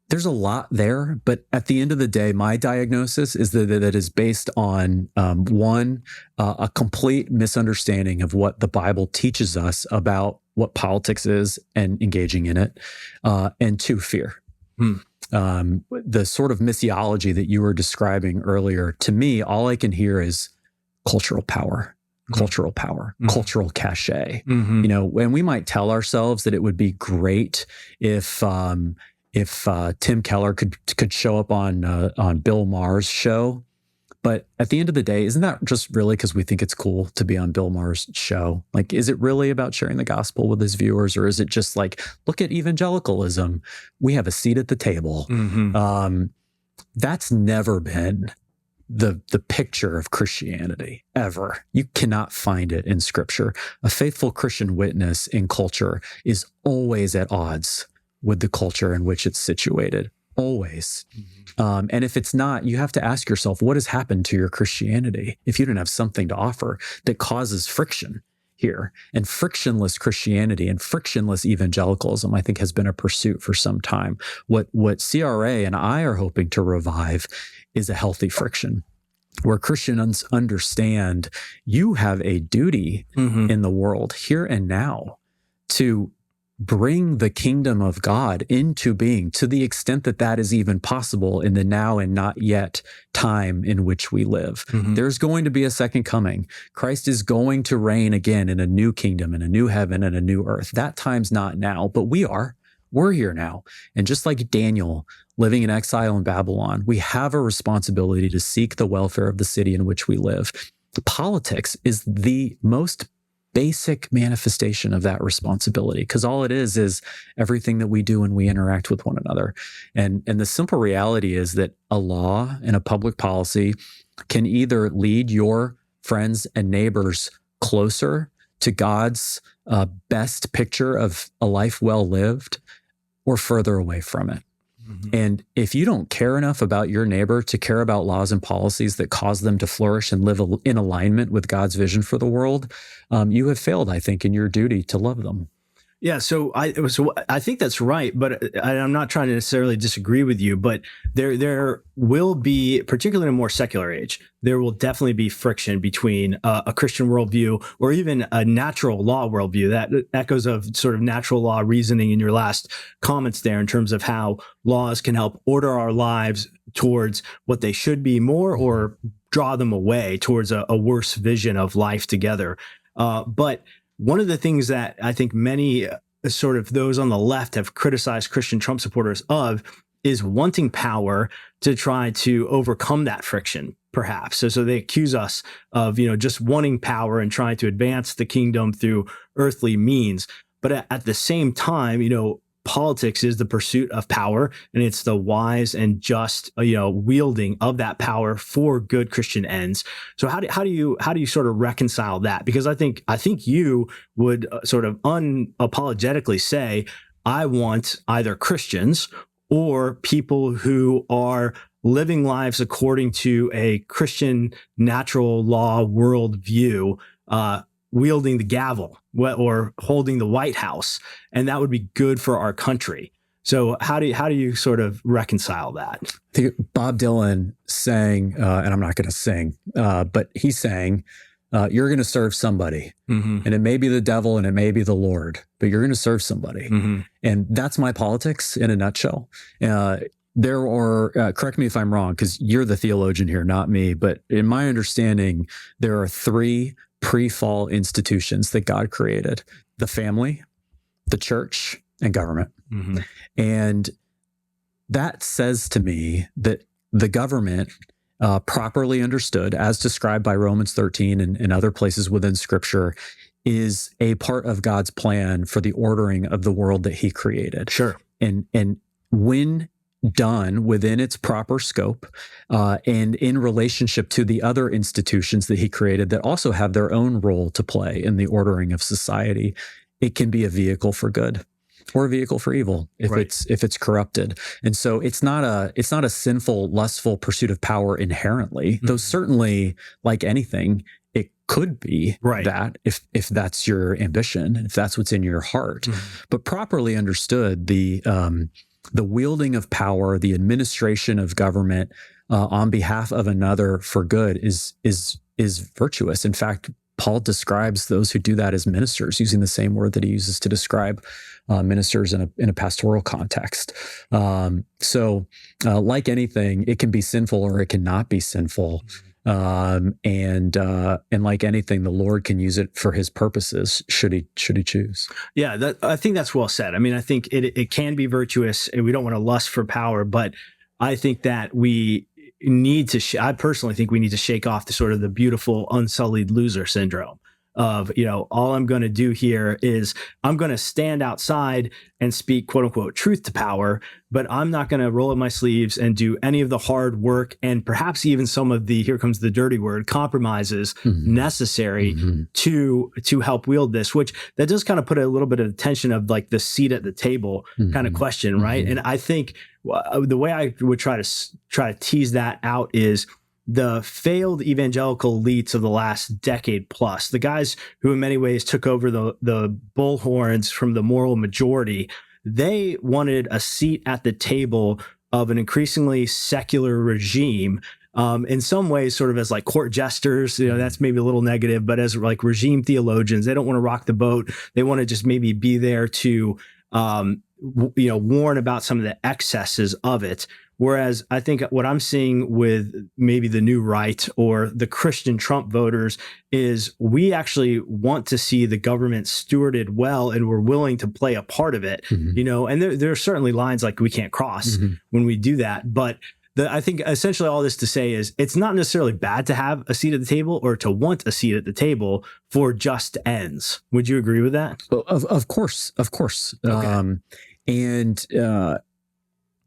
there's a lot there, but at the end of the day, my diagnosis is that it is based on a complete misunderstanding of what the Bible teaches us about what politics is and engaging in it, and two, fear. The sort of missiology that you were describing earlier, to me, all I can hear is cultural power. Cultural power, cultural cachet. And we might tell ourselves that it would be great if Tim Keller could show up on Bill Maher's show. But at the end of the day, isn't that just really because we think it's cool to be on Bill Maher's show? Like, is it really about sharing the gospel with his viewers? Or is it just like, look at evangelicalism, we have a seat at the table? That's never been the picture of Christianity ever. You cannot find it in Scripture. A faithful Christian witness in culture is always at odds with the culture in which it's situated. Always. And if it's not, you have to ask yourself, what has happened to your Christianity if you don't have something to offer that causes friction here? And frictionless Christianity and frictionless evangelicalism, I think, has been a pursuit for some time. What CRA and I are hoping to revive is a healthy friction, where Christians understand you have a duty in the world here and now to bring the kingdom of God into being, to the extent that that is even possible in the now and not yet time in which we live. There's going to be a second coming. Christ is going to reign again in a new kingdom, in a new heaven and a new earth. That time's not now, but we're here now. And just like Daniel living in exile in Babylon, we have a responsibility to seek the welfare of the city in which we live. Politics is the most basic manifestation of that responsibility, because all it is everything that we do when we interact with one another. And the simple reality is that a law and a public policy can either lead your friends and neighbors closer to God's best picture of a life well lived, or further away from it. And if you don't care enough about your neighbor to care about laws and policies that cause them to flourish and live in alignment with God's vision for the world, you have failed, I think, in your duty to love them. Yeah, so I think that's right, but I'm not trying to necessarily disagree with you. But there will be, particularly in a more secular age, there will definitely be friction between a Christian worldview or even a natural law worldview. That echoes of sort of natural law reasoning in your last comments there, in terms of how laws can help order our lives towards what they should be more, or draw them away towards a worse vision of life together. But one of the things that I think many sort of those on the left have criticized Christian Trump supporters of is wanting power to try to overcome that friction, perhaps. So they accuse us of, just wanting power and trying to advance the kingdom through earthly means. But at the same time, politics is the pursuit of power, and it's the wise and just, wielding of that power for good Christian ends. So how do you sort of reconcile that? Because I think you would sort of unapologetically say, I want either Christians or people who are living lives according to a Christian natural law worldview, wielding the gavel or holding the White House, and that would be good for our country. So how do you sort of reconcile that? I think Bob Dylan sang, and I'm not going to sing, but he sang, you're going to serve somebody, and it may be the devil and it may be the Lord, but you're going to serve somebody. And that's my politics in a nutshell. There are, correct me if I'm wrong, because you're the theologian here, not me, but in my understanding, there are three pre-fall institutions that God created: the family, the church, and government. And that says to me that the government, properly understood, as described by Romans 13 and other places within Scripture, is a part of God's plan for the ordering of the world that He created. Sure. And when done within its proper scope, and in relationship to the other institutions that He created that also have their own role to play in the ordering of society, it can be a vehicle for good or a vehicle for evil if it's corrupted. And so it's not a sinful, lustful pursuit of power inherently, though certainly, like anything, it could be that if that's your ambition, if that's what's in your heart. But properly understood, the wielding of power, the administration of government on behalf of another for good is virtuous. In fact, Paul describes those who do that as ministers, using the same word that he uses to describe ministers in a pastoral context. So, like anything, it can be sinful or it cannot be sinful. And like anything, the Lord can use it for His purposes, should he choose. Yeah, I think that's well said. I mean, I think it can be virtuous, and we don't want to lust for power, but I think that we need to, I personally think we need to shake off the sort of the beautiful, unsullied loser syndrome of, all I'm going to do here is I'm going to stand outside and speak, quote unquote, truth to power, but I'm not going to roll up my sleeves and do any of the hard work and perhaps even some of the, here comes the dirty word, compromises necessary to help wield this, which that does kind of put a little bit of tension of like the seat at the table kind of question, right? And I think the way I would try to tease that out is the failed evangelical elites of the last decade plus, the guys who in many ways took over the bullhorns from the moral majority, they wanted a seat at the table of an increasingly secular regime, in some ways sort of as like court jesters. That's maybe a little negative, but as like regime theologians, they don't want to rock the boat. They want to just maybe be there to warn about some of the excesses of it. Whereas I think what I'm seeing with maybe the new right or the Christian Trump voters is we actually want to see the government stewarded well, and we're willing to play a part of it, and there are certainly lines like we can't cross when we do that. But I think essentially all this to say is it's not necessarily bad to have a seat at the table or to want a seat at the table for just ends. Would you agree with that? Of course. Okay.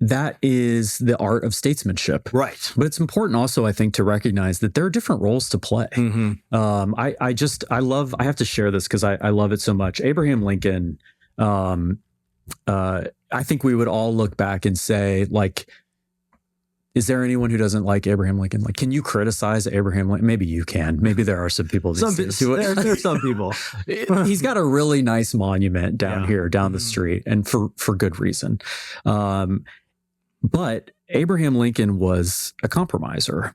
That is the art of statesmanship. Right. But it's important also, I think, to recognize that there are different roles to play. I have to share this because I love it so much. Abraham Lincoln, I think we would all look back and say, like, is there anyone who doesn't like Abraham Lincoln? Like, can you criticize Abraham Lincoln? Maybe you can. Maybe there are some people that do it. There are some people. He's got a really nice monument down here, down the street, and for good reason. But Abraham Lincoln was a compromiser.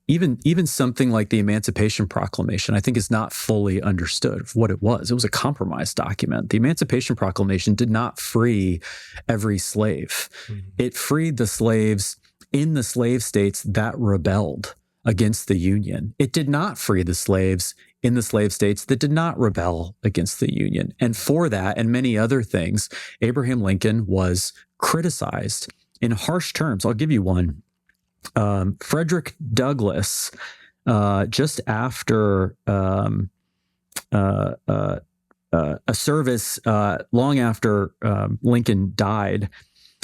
Even something like the Emancipation Proclamation, I think, is not fully understood of what it was. It was a compromise document. The Emancipation Proclamation did not free every slave. It freed the slaves in the slave states that rebelled against the Union. It did not free the slaves in the slave states that did not rebel against the Union. And for that and many other things, Abraham Lincoln was criticized in harsh terms. I'll give you one. Frederick Douglass, just after a service long after Lincoln died,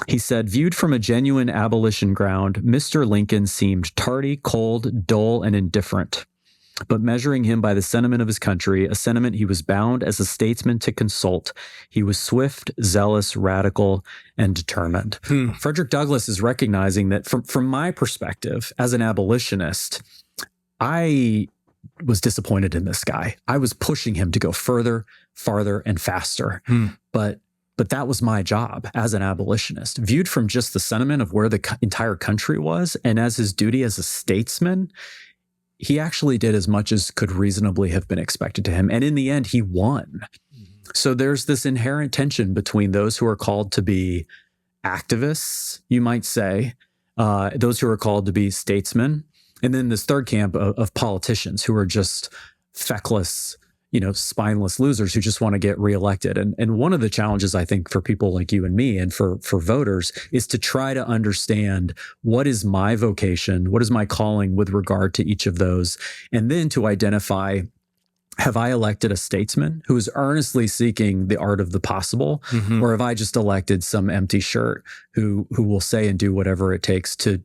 he said, viewed from a genuine abolition ground, Mr. Lincoln seemed tardy, cold, dull, and indifferent. But measuring him by the sentiment of his country, a sentiment he was bound as a statesman to consult, he was swift, zealous, radical, and determined. Frederick Douglass is recognizing that from my perspective as an abolitionist, I was disappointed in this guy. I was pushing him to go further, farther, and faster. But that was my job as an abolitionist. Viewed from just the sentiment of where the entire country was, and as his duty as a statesman, he actually did as much as could reasonably have been expected to him. And in the end, he won. So there's this inherent tension between those who are called to be activists, you might say, those who are called to be statesmen, and then this third camp of politicians who are just feckless, spineless losers who just want to get reelected. And one of the challenges, I think, for people like you and me and for voters is to try to understand what is my vocation, what is my calling with regard to each of those, and then to identify, have I elected a statesman who is earnestly seeking the art of the possible, or have I just elected some empty shirt who will say and do whatever it takes to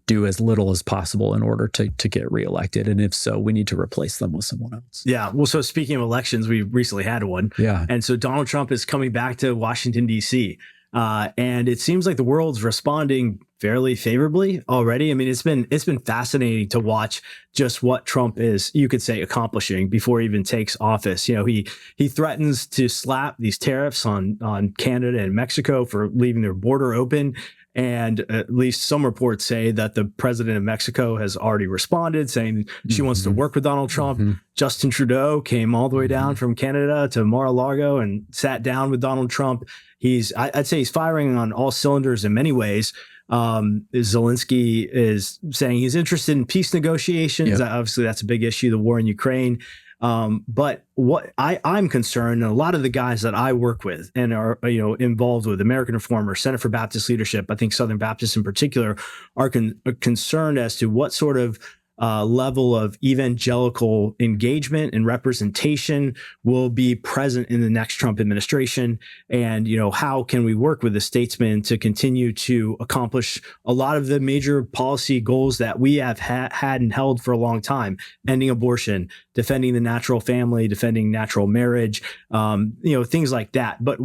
do as little as possible in order to get reelected? And if so, we need to replace them with someone else. Yeah. Well, so speaking of elections, we recently had one. Yeah. And so Donald Trump is coming back to Washington, D.C. And it seems like the world's responding fairly favorably already. I mean, it's been fascinating to watch just what Trump is, you could say, accomplishing before he even takes office. He threatens to slap these tariffs on Canada and Mexico for leaving their border open. And at least some reports say that the president of Mexico has already responded, saying she wants to work with Donald Trump. Justin Trudeau came all the way down from Canada to Mar-a-Lago and sat down with Donald Trump. I'd say he's firing on all cylinders in many ways. Zelensky is saying he's interested in peace negotiations. Yep. Obviously, that's a big issue, the war in Ukraine. But what I'm concerned, and a lot of the guys that I work with and are involved with American Reform or Center for Baptist Leadership, I think Southern Baptists in particular, are concerned as to what sort of level of evangelical engagement and representation will be present in the next Trump administration. And, how can we work with the statesmen to continue to accomplish a lot of the major policy goals that we have had and held for a long time: ending abortion, defending the natural family, defending natural marriage, things like that. But,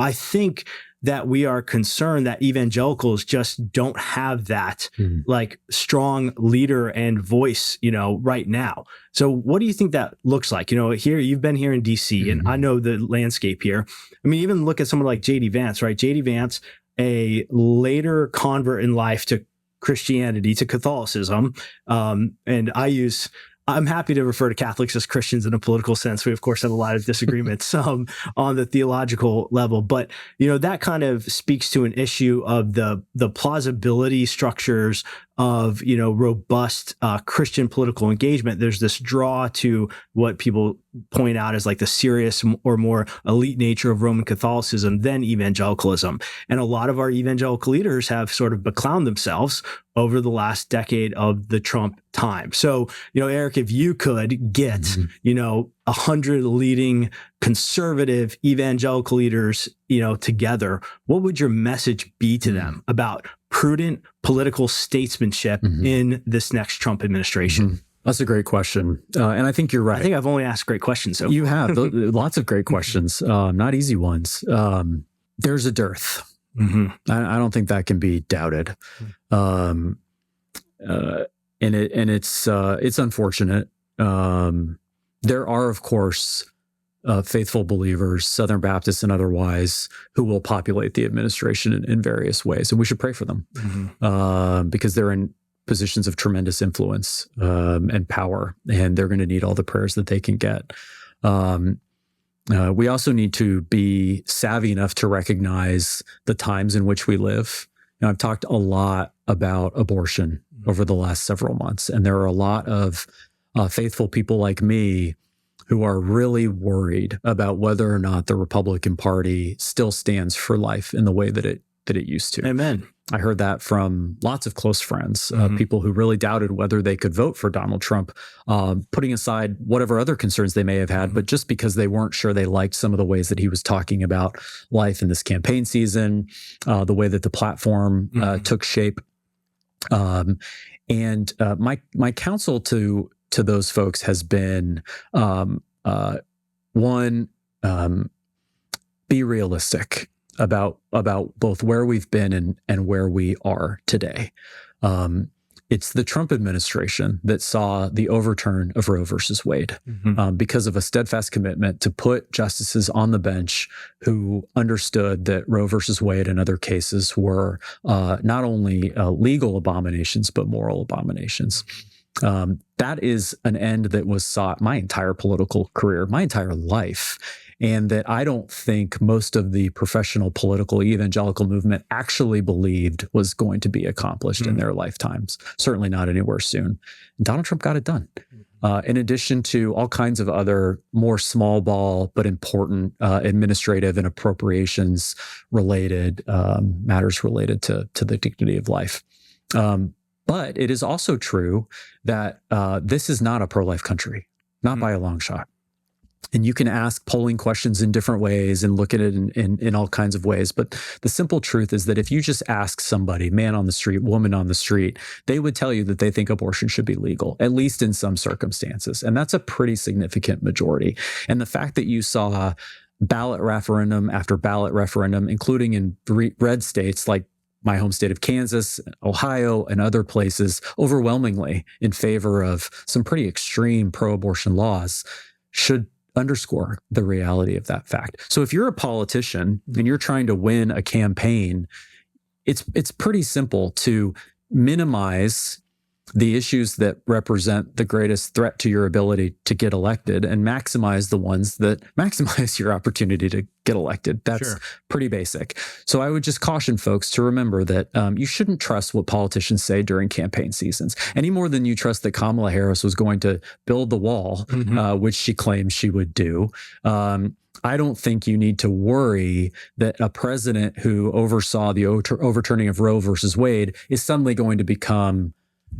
I think that we are concerned that evangelicals just don't have that like strong leader and voice, right now. So what do you think that looks like? Here, you've been here in DC and I know the landscape here. I mean, even look at someone like J.D. Vance, right? J.D. Vance, a later convert in life to Christianity, to Catholicism. And I'm happy to refer to Catholics as Christians in a political sense. We, of course, have a lot of disagreements on the theological level. But, that kind of speaks to an issue of the plausibility structures of, robust Christian political engagement. There's this draw to what people point out as like the serious or more elite nature of Roman Catholicism than evangelicalism. And a lot of our evangelical leaders have sort of beclowned themselves over the last decade of the Trump time. So, Eric, if you could get, 100 leading conservative evangelical leaders, together, what would your message be to them about prudent political statesmanship in this next Trump administration? That's a great question. And I think you're right. I think I've only asked great questions. So you have lots of great questions, not easy ones. There's a dearth I don't think that can be doubted. And it's unfortunate. There are, of course, faithful believers, Southern Baptists and otherwise, who will populate the administration in various ways, and we should pray for them because they're in positions of tremendous influence and power, and they're going to need all the prayers that they can get. We also need to be savvy enough to recognize the times in which we live. I've talked a lot about abortion over the last several months, and there are a lot of faithful people like me who are really worried about whether or not the Republican Party still stands for life in the way that it used to. Amen. I heard that from lots of close friends, people who really doubted whether they could vote for Donald Trump, putting aside whatever other concerns they may have had, but just because they weren't sure they liked some of the ways that he was talking about life in this campaign season, the way that the platform took shape. And my counsel to those folks has been, one, be realistic about both where we've been and where we are today. It's the Trump administration that saw the overturn of Roe versus Wade because of a steadfast commitment to put justices on the bench who understood that Roe versus Wade and other cases were not only legal abominations, but moral abominations. That is an end that was sought my entire political career, my entire life. And that I don't think most of the professional political evangelical movement actually believed was going to be accomplished in their lifetimes. Certainly not anywhere soon. And Donald Trump got it done. In addition to all kinds of other more small ball but important administrative and appropriations related matters related to the dignity of life. But it is also true that this is not a pro-life country, not by a long shot. And you can ask polling questions in different ways and look at it in all kinds of ways. But the simple truth is that if you just ask somebody, man on the street, woman on the street, they would tell you that they think abortion should be legal, at least in some circumstances. And that's a pretty significant majority. And the fact that you saw ballot referendum after ballot referendum, including in red states like my home state of Kansas, Ohio, and other places, overwhelmingly in favor of some pretty extreme pro-abortion laws, should underscore the reality of that fact. So if you're a politician and you're trying to win a campaign, it's pretty simple to minimize the issues that represent the greatest threat to your ability to get elected and maximize the ones that maximize your opportunity to get elected. That's pretty basic. So I would just caution folks to remember that you shouldn't trust what politicians say during campaign seasons any more than you trust that Kamala Harris was going to build the wall, which she claims she would do. I don't think you need to worry that a president who oversaw the overturning of Roe versus Wade is suddenly going to become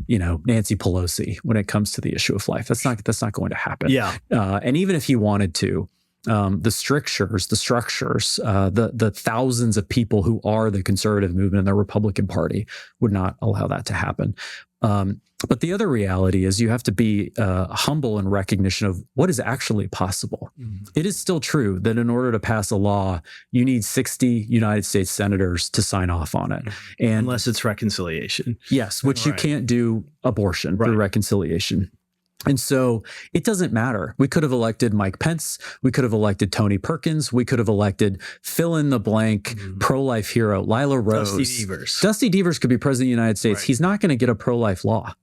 Nancy Pelosi when it comes to the issue of life. That's not going to happen. Yeah. And even if he wanted to, the structures, the thousands of people who are the conservative movement and the Republican Party would not allow that to happen. But the other reality is you have to be humble in recognition of what is actually possible. It is still true that in order to pass a law, you need 60 United States senators to sign off on it. And unless it's reconciliation. Yes, which you can't do abortion through reconciliation. And so it doesn't matter. We could have elected Mike Pence. We could have elected Tony Perkins. We could have elected fill in the blank pro-life hero, Lila Rose. Dusty Devers could be president of the United States. He's not going to get a pro-life law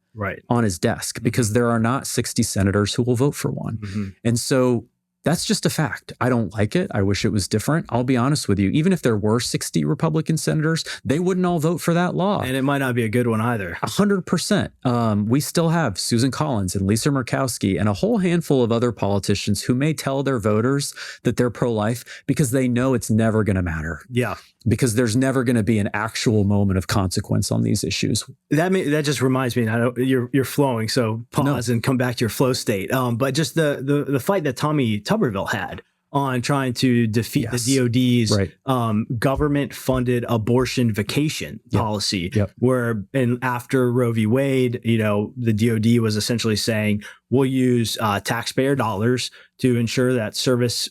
on his desk because there are not 60 senators who will vote for one. And so that's just a fact. I don't like it. I wish it was different. I'll be honest with you. Even if there were 60 Republican senators, they wouldn't all vote for that law. And it might not be a good one either. 100%. We still have Susan Collins and Lisa Murkowski and a whole handful of other politicians who may tell their voters that they're pro-life because they know it's never going to matter. Yeah. Because there's never going to be an actual moment of consequence on these issues. That just reminds me, I know you're flowing, so pause and come back to your flow state. But just the fight that Tommy Tuberville had on trying to defeat the DOD's government-funded abortion vacation policy, where and after Roe v. Wade, the DOD was essentially saying, will use taxpayer dollars to ensure that service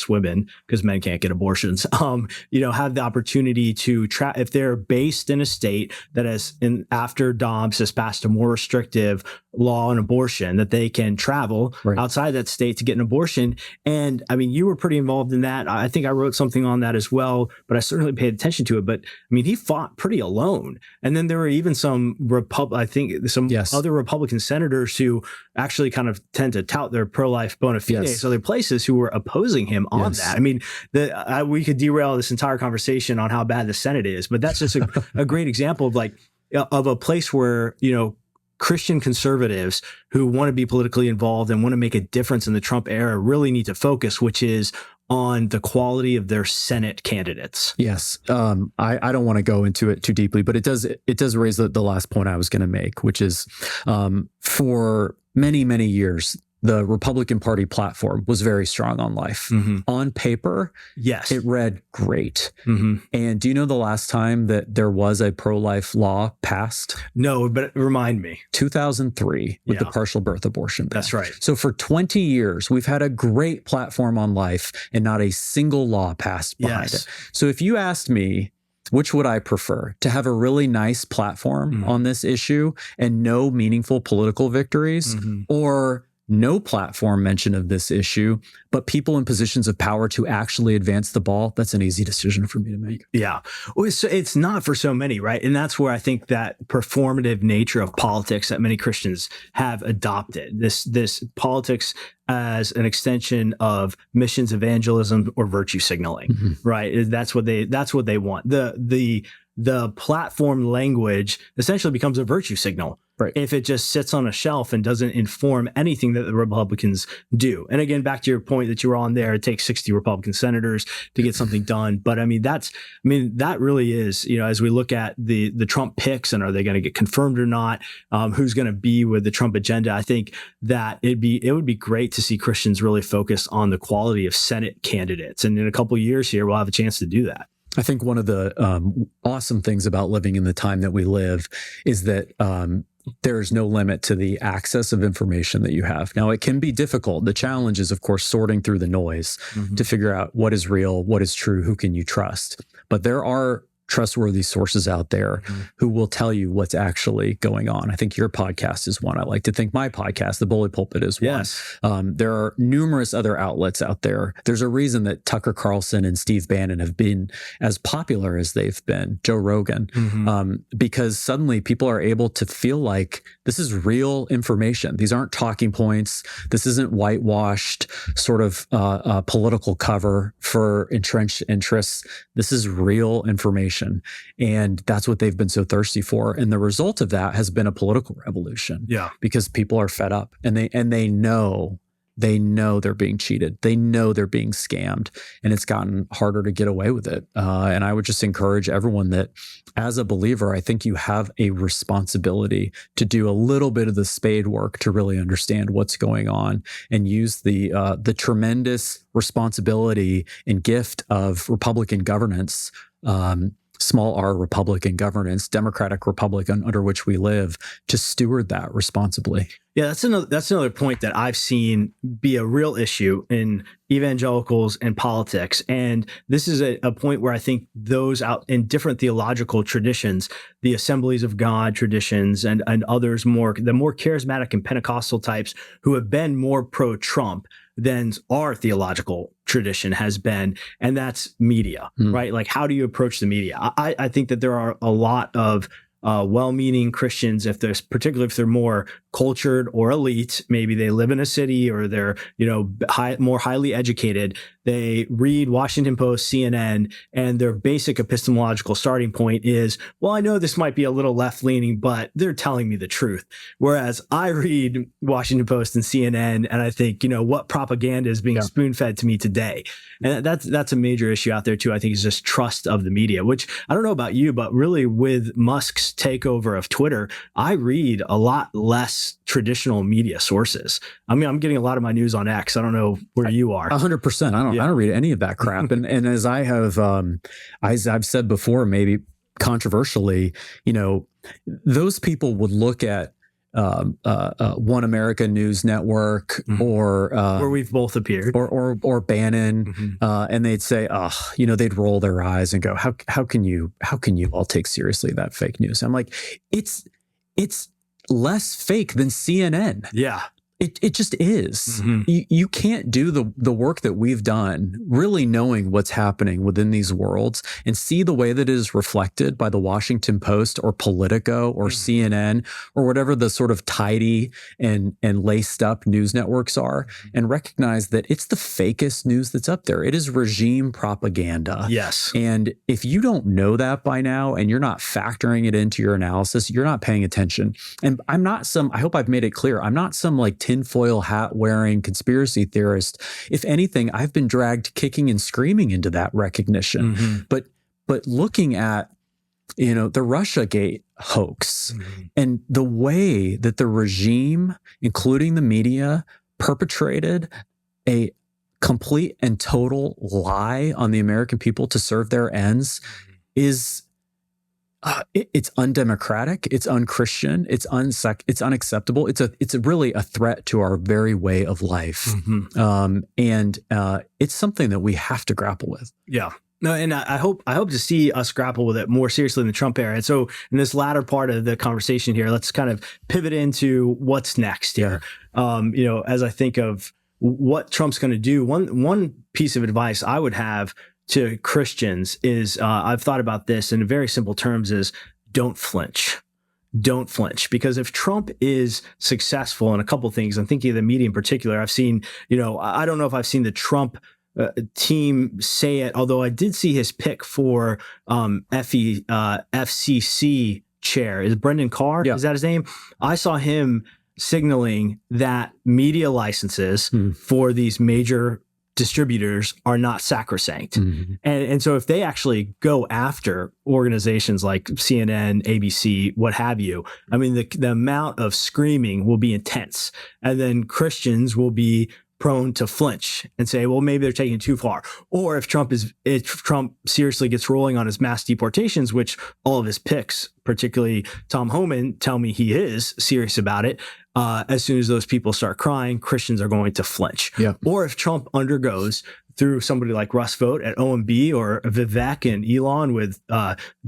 women, because men can't get abortions, have the opportunity to if they're based in a state that after Dobbs has passed a more restrictive law on abortion, that they can travel outside that state to get an abortion. And I mean, you were pretty involved in that. I think I wrote something on that as well, but I certainly paid attention to it. But I mean, he fought pretty alone. And then there were even some other Republican senators who actually kind of tend to tout their pro-life bona fides, other places who were opposing him on that. I mean, we could derail this entire conversation on how bad the Senate is, but that's just a great example of a place where, Christian conservatives who want to be politically involved and want to make a difference in the Trump era really need to focus, which is on the quality of their Senate candidates. Yes. I don't want to go into it too deeply, but it does raise the last point I was going to make, which is for many, many years, the Republican Party platform was very strong on life. Mm-hmm. On paper, yes, it read great. Mm-hmm. And do you know the last time that there was a pro-life law passed? No, but remind me. 2003 with the partial birth abortion ban. That's right. So for 20 years, we've had a great platform on life and not a single law passed behind it. So if you asked me, which would I prefer? To have a really nice platform on this issue and no meaningful political victories, or no platform mention of this issue, but people in positions of power to actually advance the ball? That's an easy decision for me to make. Yeah. Well, it's not for so many, right? And that's where I think that performative nature of politics that many Christians have adopted, this politics as an extension of missions evangelism or virtue signaling, right? That's what they want. The platform language essentially becomes a virtue signal. Right. If it just sits on a shelf and doesn't inform anything that the Republicans do. And again, back to your point that you were on there, it takes 60 Republican senators to get something done. But I mean, that really is, as we look at the Trump picks and are they going to get confirmed or not, who's going to be with the Trump agenda, I think that it would be great to see Christians really focus on the quality of Senate candidates. And in a couple of years here, we'll have a chance to do that. I think one of the awesome things about living in the time that we live is that there's no limit to the access of information that you have. Now, it can be difficult. The challenge is, of course, sorting through the noise to figure out what is real, what is true, who can you trust. But there are trustworthy sources out there who will tell you what's actually going on. I think your podcast is one. I like to think my podcast, The Bully Pulpit, is one. Yes. There are numerous other outlets out there. There's a reason that Tucker Carlson and Steve Bannon have been as popular as they've been, Joe Rogan, because suddenly people are able to feel like this is real information. These aren't talking points. This isn't whitewashed sort of political cover for entrenched interests. This is real information. And that's what they've been so thirsty for. And the result of that has been a political revolution. Yeah. Because people are fed up and they know they're being cheated. They know they're being scammed, and it's gotten harder to get away with it. And I would just encourage everyone that as a believer, I think you have a responsibility to do a little bit of the spade work to really understand what's going on and use the tremendous responsibility and gift of Republican governance, small r Republican governance, democratic republic under which we live, to steward that responsibly. Yeah, that's another point that I've seen be a real issue in evangelicals and politics. And this is a point where I think those out in different theological traditions, the Assemblies of God traditions and others the more charismatic and Pentecostal types who have been more pro-Trump than our theological tradition has been, and that's media, right? Like, how do you approach the media? I think that there are a lot of well-meaning Christians, particularly if they're more cultured or elite, maybe they live in a city or they're, more highly educated. They read Washington Post, CNN, and their basic epistemological starting point is, well, I know this might be a little left-leaning, but they're telling me the truth. Whereas I read Washington Post and CNN, and I think, what propaganda is being spoon-fed to me today? And that's a major issue out there too. I think is just trust of the media, which I don't know about you, but really with Musk's takeover of Twitter, I read a lot less traditional media sources. I mean, I'm getting a lot of my news on X. I don't know where you are. 100%. I don't read any of that crap. and as I have, as I've said before, maybe controversially, those people would look at One America News Network, or where we've both appeared, or Bannon, and they'd say, they'd roll their eyes and go, how can you all take seriously that fake news? I'm like, it's less fake than CNN. Yeah. It just is. You can't do the work that we've done, really knowing what's happening within these worlds, and see the way that it is reflected by the Washington Post or Politico or CNN or whatever the sort of tidy and laced up news networks are, and recognize that it's the fakest news that's up there. It is regime propaganda. Yes. And if you don't know that by now, and you're not factoring it into your analysis, you're not paying attention. And I hope I've made it clear, I'm not some like tinfoil hat wearing conspiracy theorist. If anything, I've been dragged kicking and screaming into that recognition. But looking at, the Russiagate hoax and the way that the regime, including the media, perpetrated a complete and total lie on the American people to serve their ends is it's undemocratic, it's unchristian, it's unacceptable. It's really a threat to our very way of life, and it's something that we have to grapple with. Yeah. No, and I hope to see us grapple with it more seriously in the Trump era. And so, in this latter part of the conversation here, let's kind of pivot into what's next here. As I think of what Trump's going to do, one piece of advice I would have to Christians is, I've thought about this in very simple terms, is don't flinch. Don't flinch. Because if Trump is successful in a couple of things, I'm thinking of the media in particular, I've seen, I don't know if I've seen the Trump team say it, although I did see his pick for FCC chair. Is Brendan Carr? Yeah. Is that his name? I saw him signaling that media licenses for these major distributors are not sacrosanct. And so if they actually go after organizations like CNN, ABC, what have you, I mean, the amount of screaming will be intense. And then Christians will be prone to flinch and say, well, maybe they're taking it too far. Or if Trump seriously gets rolling on his mass deportations, which all of his picks, particularly Tom Homan, tell me he is serious about it. As soon as those people start crying, Christians are going to flinch. Yeah. Or if Trump undergoes through somebody like Russ Vought at OMB or Vivek and Elon with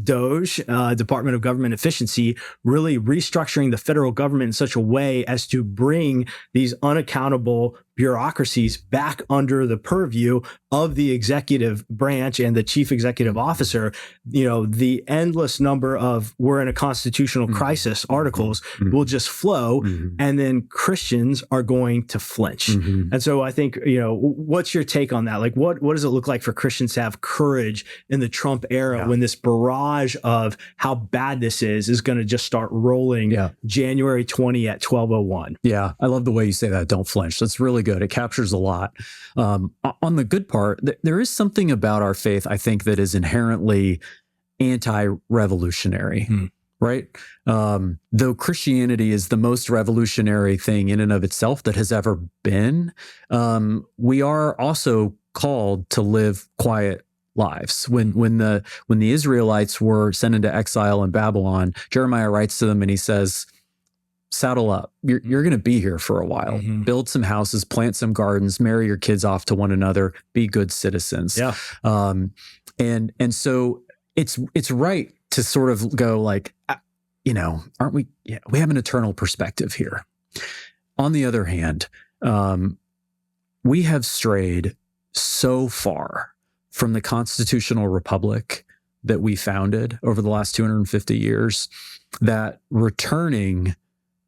DOGE, Department of Government Efficiency, really restructuring the federal government in such a way as to bring these unaccountable bureaucracies back under the purview of the executive branch and the chief executive officer. The endless number of "we're in a constitutional crisis" articles will just flow, and then Christians are going to flinch. And so I think, what's your take on that? Like, what does it look like for Christians to have courage in the Trump era when this barrage of how bad this is going to just start rolling January 20 at 12:01? Yeah, I love the way you say that. Don't flinch. That's really good. It captures a lot. On the good part, there is something about our faith, I think, that is inherently anti-revolutionary. Right? Though Christianity is the most revolutionary thing in and of itself that has ever been, we are also called to live quiet lives. When the Israelites were sent into exile in Babylon, Jeremiah writes to them and he says, saddle up. You're going to be here for a while. Build some houses, plant some gardens, marry your kids off to one another, be good citizens. Yeah. And so it's right to sort of go like, aren't we? Yeah, we have an eternal perspective here. On the other hand, we have strayed so far from the constitutional republic that we founded over the last 250 years that returning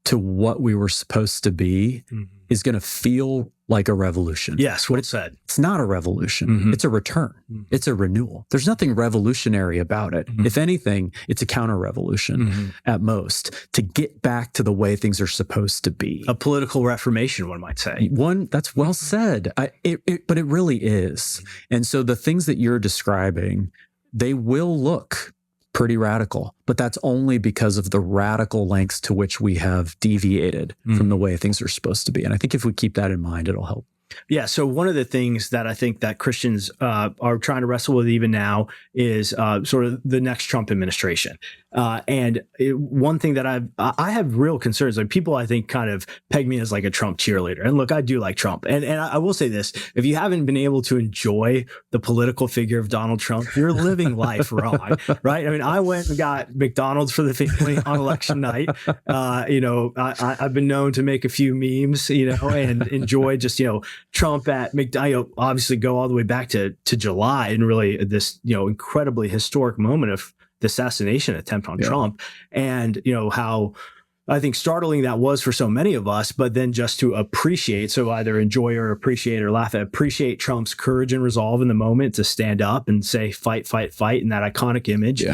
to what we were supposed to be is going to feel like a revolution. Yes, what it said. It's not a revolution. It's a return. It's a renewal. There's nothing revolutionary about it. If anything, it's a counter-revolution at most to get back to the way things are supposed to be. A political reformation, one might say. One, that's well said. But it really is. And so the things that you're describing, they will look pretty radical, but that's only because of the radical lengths to which we have deviated from the way things are supposed to be. And I think if we keep that in mind, it'll help. Yeah. So one of the things that I think that Christians are trying to wrestle with even now is sort of the next Trump administration. One thing that I have real concerns, like people I think kind of peg me as like a Trump cheerleader. And look, I do like Trump. And I will say this, if you haven't been able to enjoy the political figure of Donald Trump, you're living life wrong, right? I mean, I went and got McDonald's for the family on election night. I've been known to make a few memes, and enjoy just, Trump at McDonald's, obviously go all the way back to July and really this, incredibly historic moment of the assassination attempt on Trump, and how I think startling that was for so many of us, but then just to appreciate, so either enjoy or appreciate or laugh at, appreciate Trump's courage and resolve in the moment to stand up and say, fight, fight, fight. And that iconic image,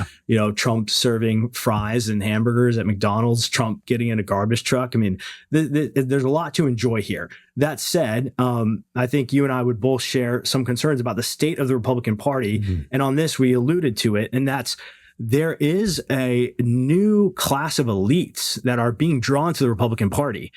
Trump serving fries and hamburgers at McDonald's, Trump getting in a garbage truck. I mean, there's a lot to enjoy here. That said, I think you and I would both share some concerns about the state of the Republican Party. Mm-hmm. And on this, we alluded to it, and that's, there is a new class of elites that are being drawn to the Republican Party.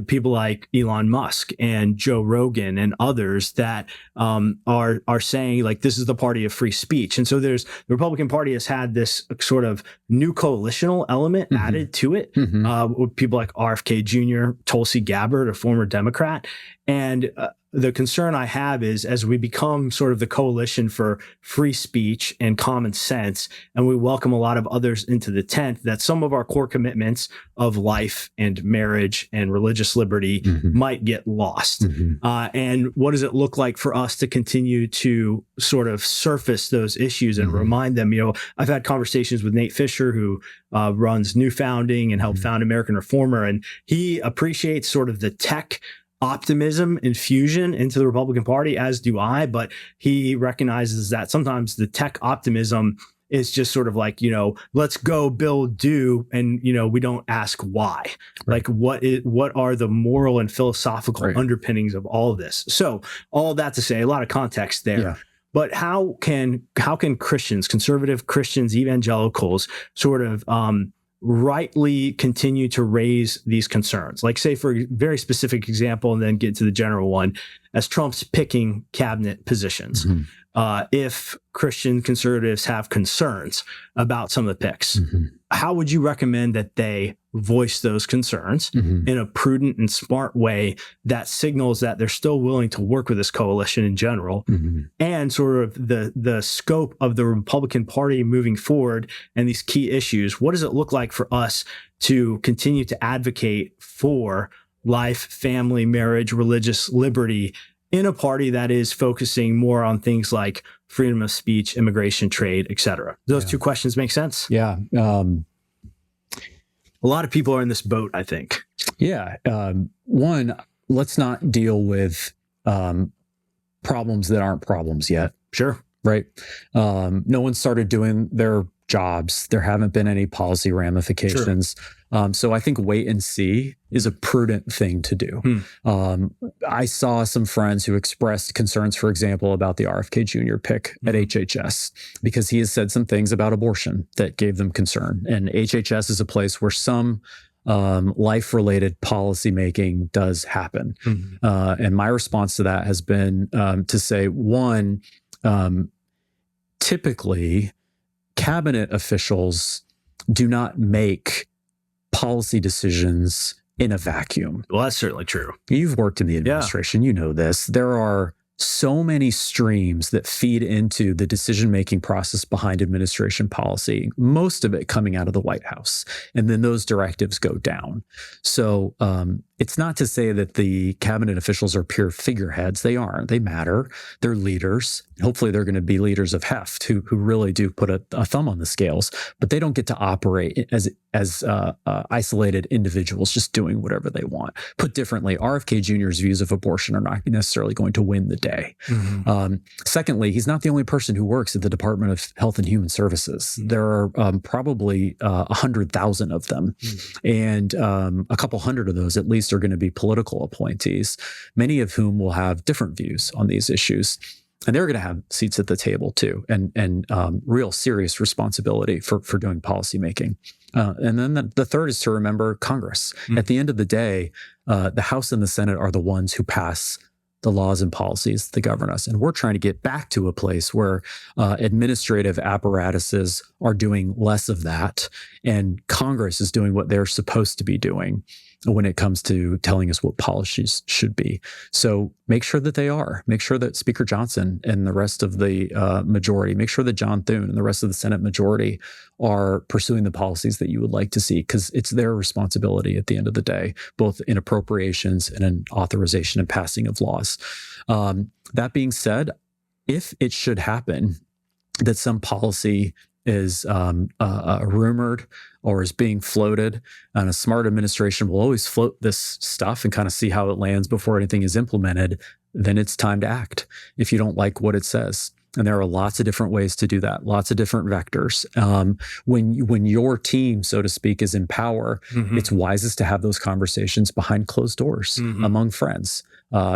People like Elon Musk and Joe Rogan and others that are saying, like, this is the party of free speech. And so the Republican Party has had this sort of new coalitional element added to it. With people like RFK Jr., Tulsi Gabbard, a former Democrat. And the concern I have is, as we become sort of the coalition for free speech and common sense, and we welcome a lot of others into the tent, that some of our core commitments of life and marriage and religious liberty might get lost. And what does it look like for us to continue to sort of surface those issues and remind them? I've had conversations with Nate Fisher, who runs New Founding and helped found American Reformer, and he appreciates sort of the tech optimism infusion into the Republican Party, as do I, but he recognizes that sometimes the tech optimism is just sort of like, let's go build, do, and, we don't ask why. Right. Like, what are the moral and philosophical underpinnings of all of this? So all that to say, a lot of context there. Yeah. But how can Christians, conservative Christians, evangelicals, sort of rightly continue to raise these concerns? Like, say, for a very specific example, and then get to the general one, as Trump's picking cabinet positions. If Christian conservatives have concerns about some of the picks, how would you recommend that they voice those concerns in a prudent and smart way that signals that they're still willing to work with this coalition in general, and sort of the scope of the Republican Party moving forward and these key issues? What does it look like for us to continue to advocate for life, family, marriage, religious liberty in a party that is focusing more on things like freedom of speech, immigration, trade, et cetera? Those two questions make sense? Yeah. A lot of people are in this boat, I think. Yeah. One, let's not deal with problems that aren't problems yet. Sure. Right. No one started doing their jobs. There haven't been any policy ramifications. Sure. So I think wait and see is a prudent thing to do. I saw some friends who expressed concerns, for example, about the RFK Jr. pick at HHS, because he has said some things about abortion that gave them concern. And HHS is a place where some life-related policymaking does happen. And my response to that has been to say, one, typically, cabinet officials do not make policy decisions in a vacuum. Well, that's certainly true. You've worked in the administration, you know this. There are so many streams that feed into the decision-making process behind administration policy, most of it coming out of the White House. And then those directives go down. So it's not to say that the cabinet officials are pure figureheads. They aren't. They matter. They're leaders. Hopefully they're going to be leaders of heft who really do put a thumb on the scales, but they don't get to operate as isolated individuals just doing whatever they want. Put differently, RFK Jr.'s views of abortion are not necessarily going to win the day. Secondly, he's not the only person who works at the Department of Health and Human Services. There are probably 100,000 of them. And a couple hundred of those at least are going to be political appointees, many of whom will have different views on these issues. And they're going to have seats at the table too, and real serious responsibility for doing policymaking. And then the third is to remember Congress. At the end of the day, the House and the Senate are the ones who pass the laws and policies that govern us. And we're trying to get back to a place where administrative apparatuses are doing less of that, and Congress is doing what they're supposed to be doing when it comes to telling us what policies should be. So make sure that they are. Make sure that Speaker Johnson and the rest of the majority, make sure that John Thune and the rest of the Senate majority are pursuing the policies that you would like to see, because it's their responsibility at the end of the day, both in appropriations and in authorization and passing of laws. That being said, if it should happen that some policy is rumored or is being floated, and a smart administration will always float this stuff and kind of see how it lands before anything is implemented, then it's time to act if you don't like what it says. And there are lots of different ways to do that, lots of different vectors. When your team, so to speak, is in power, it's wisest to have those conversations behind closed doors among friends.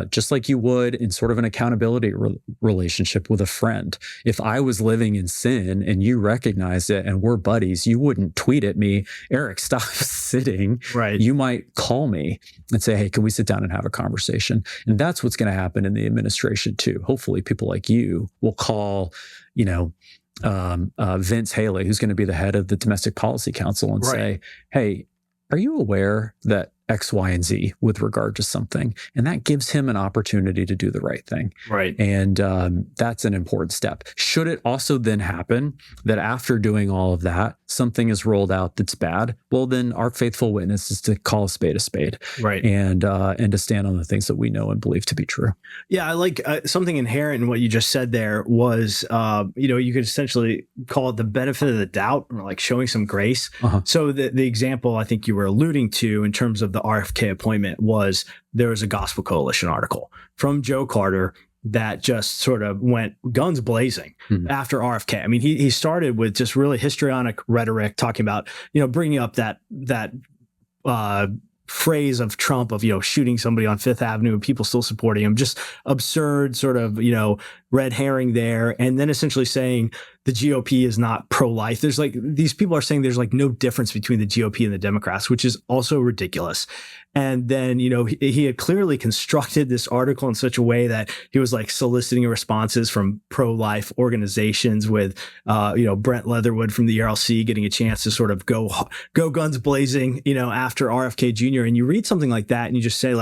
Just like you would in sort of an accountability relationship with a friend. If I was living in sin and you recognized it and we're buddies, you wouldn't tweet at me, Eric, stop sitting. Right. You might call me and say, hey, can we sit down and have a conversation? And that's what's going to happen in the administration too. Hopefully people like you will call, Vince Haley, who's going to be the head of the Domestic Policy Council, and say, hey, are you aware that X, Y, and Z with regard to something? And that gives him an opportunity to do the right thing. Right. And that's an important step. Should it also then happen that after doing all of that, something is rolled out that's bad, well, then our faithful witness is to call a spade. Right. And to stand on the things that we know and believe to be true. Yeah, I like something inherent in what you just said there was, you could essentially call it the benefit of the doubt, or like showing some grace. So the example I think you were alluding to in terms of the RFK appointment was there was a Gospel Coalition article from Joe Carter that just sort of went guns blazing after RFK. I mean, he started with just really histrionic rhetoric, talking about, bringing up that phrase of Trump of, shooting somebody on Fifth Avenue and people still supporting him, just absurd sort of, red herring there. And then essentially saying the GOP is not pro-life. There's these people are saying there's no difference between the GOP and the Democrats, which is also ridiculous. And then, he had clearly constructed this article in such a way that he was soliciting responses from pro-life organizations with, Brent Leatherwood from the ERLC getting a chance to sort of go guns blazing, after RFK Jr. And you read something like that and you just say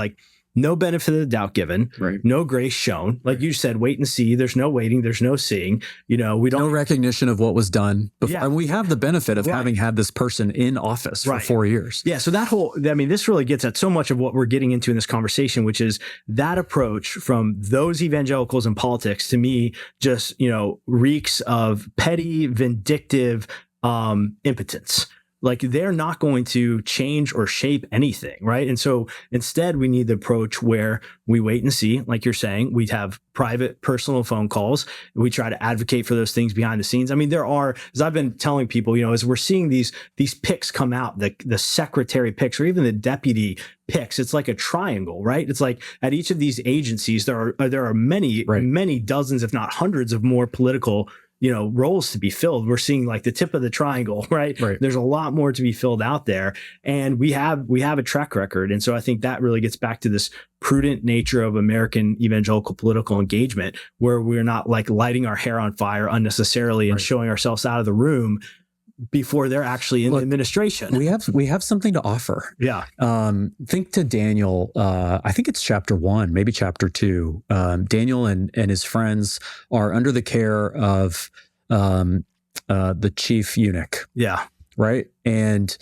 no benefit of the doubt given, right. No grace shown. Like you said, wait and see. There's no waiting. There's no seeing. We don't. No recognition of what was done before. Yeah. And we have the benefit of having had this person in office for 4 years. Yeah. So this really gets at so much of what we're getting into in this conversation, which is that approach from those evangelicals in politics, to me, just, reeks of petty, vindictive impotence. They're not going to change or shape anything, right? And so instead, we need the approach where we wait and see, like you're saying. We have private, personal phone calls. We try to advocate for those things behind the scenes. I mean, there are, as I've been telling people, as we're seeing these picks come out, the secretary picks or even the deputy picks, it's like a triangle, right? It's like at each of these agencies, there are many, many dozens, if not hundreds of more political roles to be filled. We're seeing the tip of the triangle, right? There's a lot more to be filled out there. And we have a track record. And so I think that really gets back to this prudent nature of American evangelical political engagement, where we're not lighting our hair on fire unnecessarily and showing ourselves out of the room before they're actually in the administration. We have something to offer. Yeah. Think to Daniel. I think it's chapter 1, maybe chapter 2. Daniel and his friends are under the care of the chief eunuch. Yeah. Right. And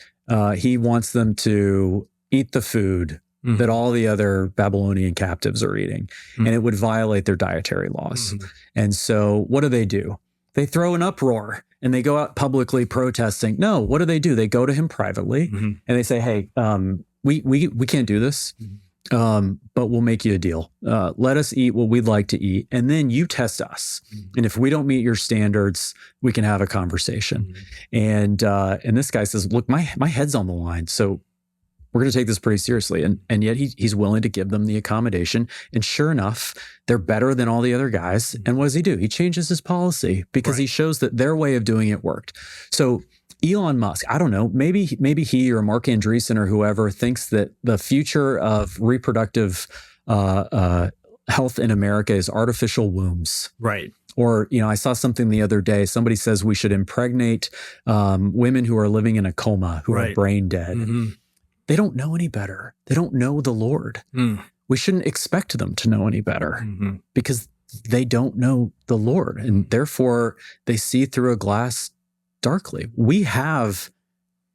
he wants them to eat the food that all the other Babylonian captives are eating, and it would violate their dietary laws. And so what do? They throw an uproar and they go out publicly protesting. No, what do? They go to him privately and they say, hey, we can't do this, but we'll make you a deal. Let us eat what we'd like to eat, and then you test us. And if we don't meet your standards, we can have a conversation. And this guy says, look, my head's on the line. So we're going to take this pretty seriously. And yet he's willing to give them the accommodation. And sure enough, they're better than all the other guys. And what does he do? He changes his policy because he shows that their way of doing it worked. So Elon Musk, I don't know, maybe he or Mark Andreessen or whoever thinks that the future of reproductive health in America is artificial wombs. Right. Or, I saw something the other day. Somebody says we should impregnate women who are living in a coma, who are brain dead. Mm-hmm. They don't know any better. They don't know the Lord. We shouldn't expect them to know any better because they don't know the Lord, and therefore they see through a glass darkly. We have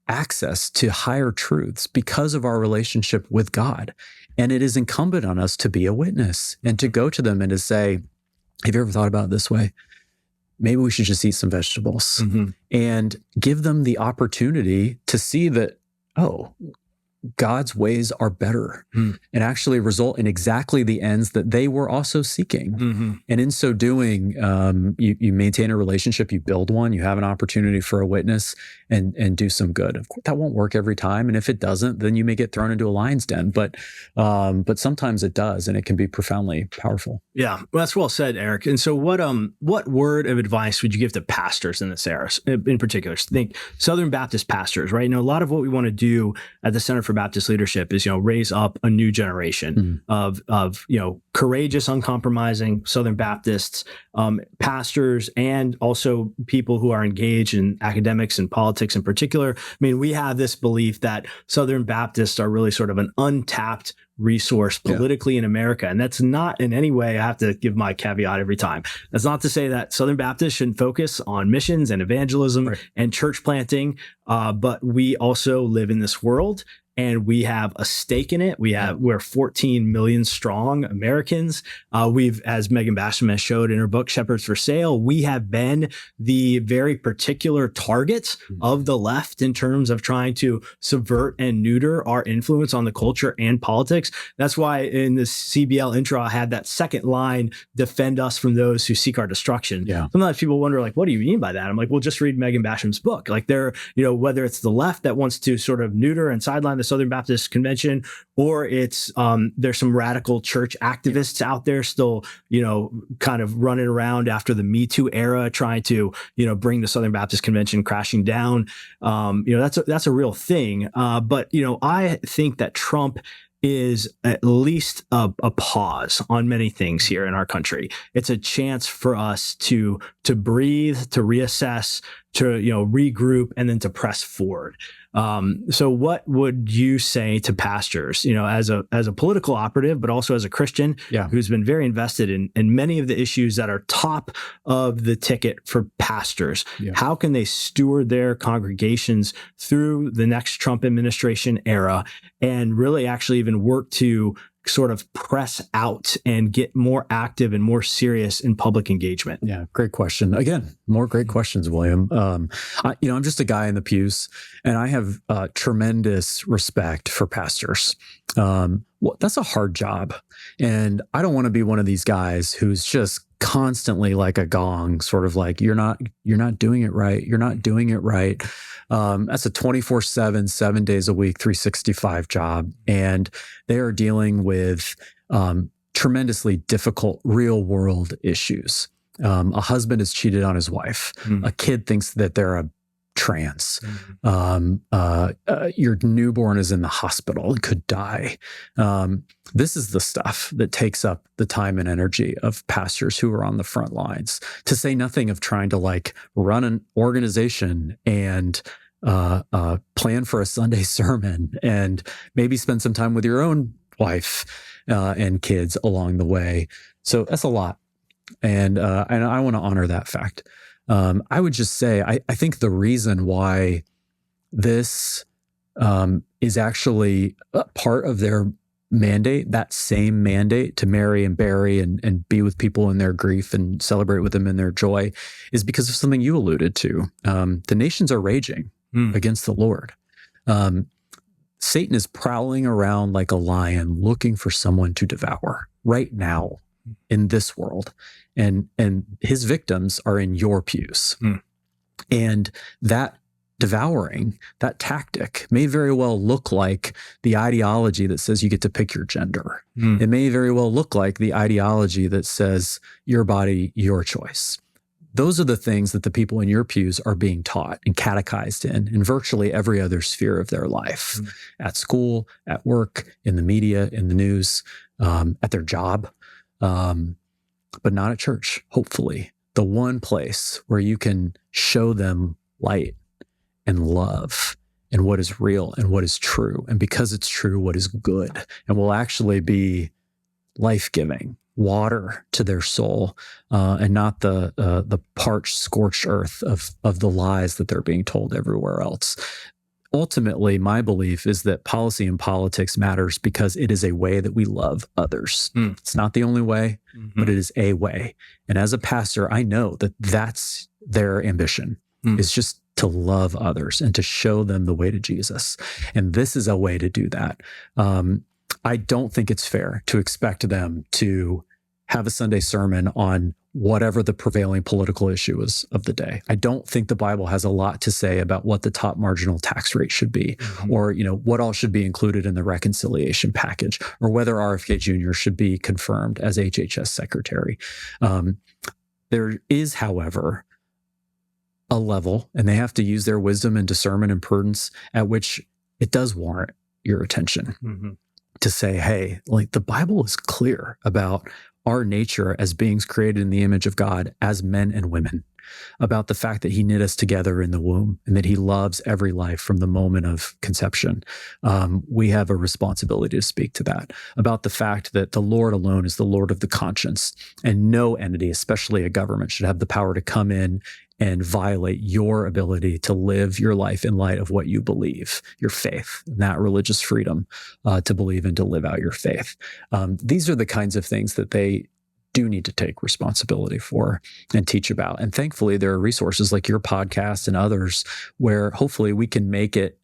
access to higher truths because of our relationship with God. And it is incumbent on us to be a witness and to go to them and to say, have you ever thought about it this way? Maybe we should just eat some vegetables and give them the opportunity to see that, oh, God's ways are better and actually result in exactly the ends that they were also seeking. And in so doing, you maintain a relationship, you build one, you have an opportunity for a witness and do some good. Of course, that won't work every time. And if it doesn't, then you may get thrown into a lion's den. But sometimes it does, and it can be profoundly powerful. Yeah, well, that's well said, Eric. And so what word of advice would you give to pastors in this era, in particular? Think Southern Baptist pastors, right? A lot of what we want to do at the Center for Baptist Leadership is, raise up a new generation of courageous, uncompromising Southern Baptists, pastors, and also people who are engaged in academics and politics in particular. We have this belief that Southern Baptists are really sort of an untapped resource politically in America. And that's not in any way, I have to give my caveat every time. That's not to say that Southern Baptists shouldn't focus on missions and evangelism and church planting, but we also live in this world and we have a stake in it. We're 14 million strong Americans. We've, as Megan Basham showed in her book, Shepherds for Sale, we have been the very particular targets of the left in terms of trying to subvert and neuter our influence on the culture and politics. That's why in the CBL intro, I had that second line, defend us from those who seek our destruction. Sometimes people wonder, what do you mean by that? I'm like, well, just read Megan Basham's book. Whether it's the left that wants to sort of neuter and sideline the Southern Baptist Convention, or it's there's some radical church activists out there still, kind of running around after the Me Too era, trying to, bring the Southern Baptist Convention crashing down. That's a real thing. But I think that Trump is at least a pause on many things here in our country. It's a chance for us to breathe, to reassess, to regroup, and then to press forward. So what would you say to pastors, as a political operative, but also as a Christian who's been very invested in many of the issues that are top of the ticket for pastors? How can they steward their congregations through the next Trump administration era and really actually even work to sort of press out and get more active and more serious in public engagement? Yeah, great question. Again, more great questions, William. I'm just a guy in the pews, and I have tremendous respect for pastors. That's a hard job, and I don't want to be one of these guys who's just constantly like a gong, sort of like, you're not doing it right. You're not doing it right. That's a 24/7, 7 days a week, 365 job. And they are dealing with tremendously difficult real world issues. A husband has cheated on his wife. A kid thinks that they're a trans. Your newborn is in the hospital and could die. This is the stuff that takes up the time and energy of pastors who are on the front lines, to say nothing of trying to run an organization and plan for a Sunday sermon and maybe spend some time with your own wife and kids along the way. So that's a lot. And I want to honor that fact. I would just say, I think the reason why this is actually a part of their mandate, that same mandate to marry and bury and be with people in their grief and celebrate with them in their joy, is because of something you alluded to. The nations are raging against the Lord. Satan is prowling around like a lion looking for someone to devour right now in this world. And his victims are in your pews. And that devouring, that tactic may very well look like the ideology that says you get to pick your gender. It may very well look like the ideology that says your body, your choice. Those are the things that the people in your pews are being taught and catechized in virtually every other sphere of their life, at school, at work, in the media, in the news, at their job. but not at church, hopefully. The one place where you can show them light and love and what is real and what is true. And because it's true, what is good and will actually be life-giving, water to their soul, and not the parched, scorched earth of the lies that they're being told everywhere else. Ultimately, my belief is that policy and politics matters because it is a way that we love others. It's not the only way, but it is a way. And as a pastor, I know that that's their ambition, is just to love others and to show them the way to Jesus. And this is a way to do that. I don't think it's fair to expect them to have a Sunday sermon on whatever the prevailing political issue is of the day. I don't think the Bible has a lot to say about what the top marginal tax rate should be, or what all should be included in the reconciliation package, or whether RFK Jr. should be confirmed as HHS secretary. There is, however, a level, and they have to use their wisdom and discernment and prudence at which it does warrant your attention to say, hey, like the Bible is clear about our nature as beings created in the image of God as men and women, about the fact that he knit us together in the womb and that he loves every life from the moment of conception. We have a responsibility to speak to that, about the fact that the Lord alone is the Lord of the conscience, and no entity, especially a government, should have the power to come in and violate your ability to live your life in light of what you believe, your faith, and that religious freedom to believe and to live out your faith. These are the kinds of things that they do need to take responsibility for and teach about. And thankfully, there are resources like your podcast and others where hopefully we can make it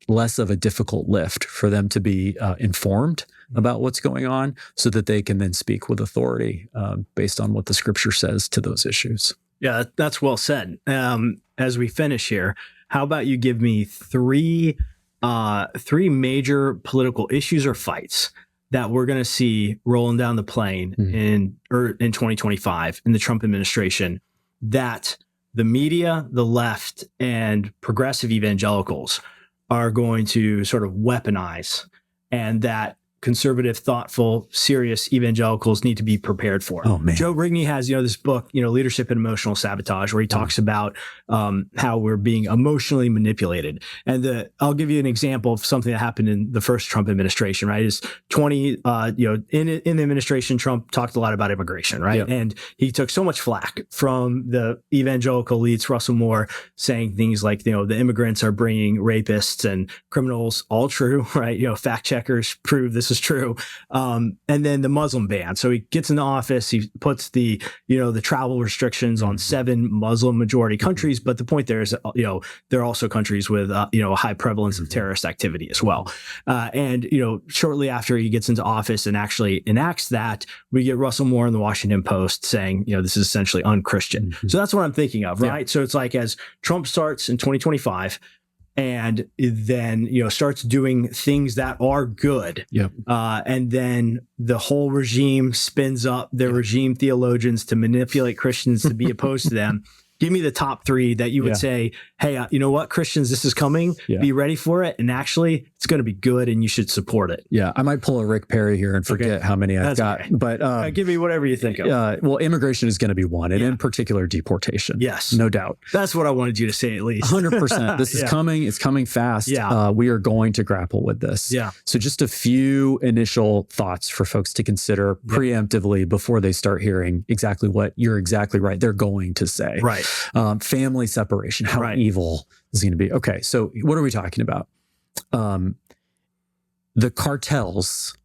less of a difficult lift for them to be informed about what's going on so that they can then speak with authority based on what the scripture says to those issues. Yeah, that's well said. As we finish here, how about you give me three major political issues or fights that we're going to see rolling down the plane in 2025 in the Trump administration that the media, the left, and progressive evangelicals are going to sort of weaponize, and that conservative, thoughtful, serious evangelicals need to be prepared for. Oh, man. Joe Rigney has, this book, Leadership and Emotional Sabotage, where he talks about how we're being emotionally manipulated. And I'll give you an example of something that happened in the first Trump administration, right? Is in the administration, Trump talked a lot about immigration, right? Yep. And he took so much flack from the evangelical elites, Russell Moore, saying things like, the immigrants are bringing rapists and criminals, all true, right? Fact checkers prove this is true. And then the Muslim ban. So he gets into office, he puts the travel restrictions on 7 Muslim majority countries. But the point there is, there are also countries with, a high prevalence of terrorist activity as well. And shortly after he gets into office and actually enacts that, we get Russell Moore in the Washington Post saying, this is essentially unchristian. So that's what I'm thinking of, right? Yeah. So it's like as Trump starts in 2025, and then, starts doing things that are good. Yep. And then the whole regime spins up their regime theologians to manipulate Christians to be opposed to them. Give me the top 3 that you would say, hey, you know what, Christians, this is coming. Yeah. Be ready for it. And actually, it's going to be good and you should support it. Yeah, I might pull a Rick Perry here and forget how many I've got. Okay. But give me whatever you think of. Well, immigration is going to be one, and in particular, deportation. Yes. No doubt. That's what I wanted you to say, at least. 100%. This is coming. It's coming fast. Yeah. We are going to grapple with this. Yeah. So just a few initial thoughts for folks to consider preemptively before they start hearing exactly what you're exactly right. They're going to say. Right. Family separation, how evil is going to be. Okay, so what are we talking about? The cartels,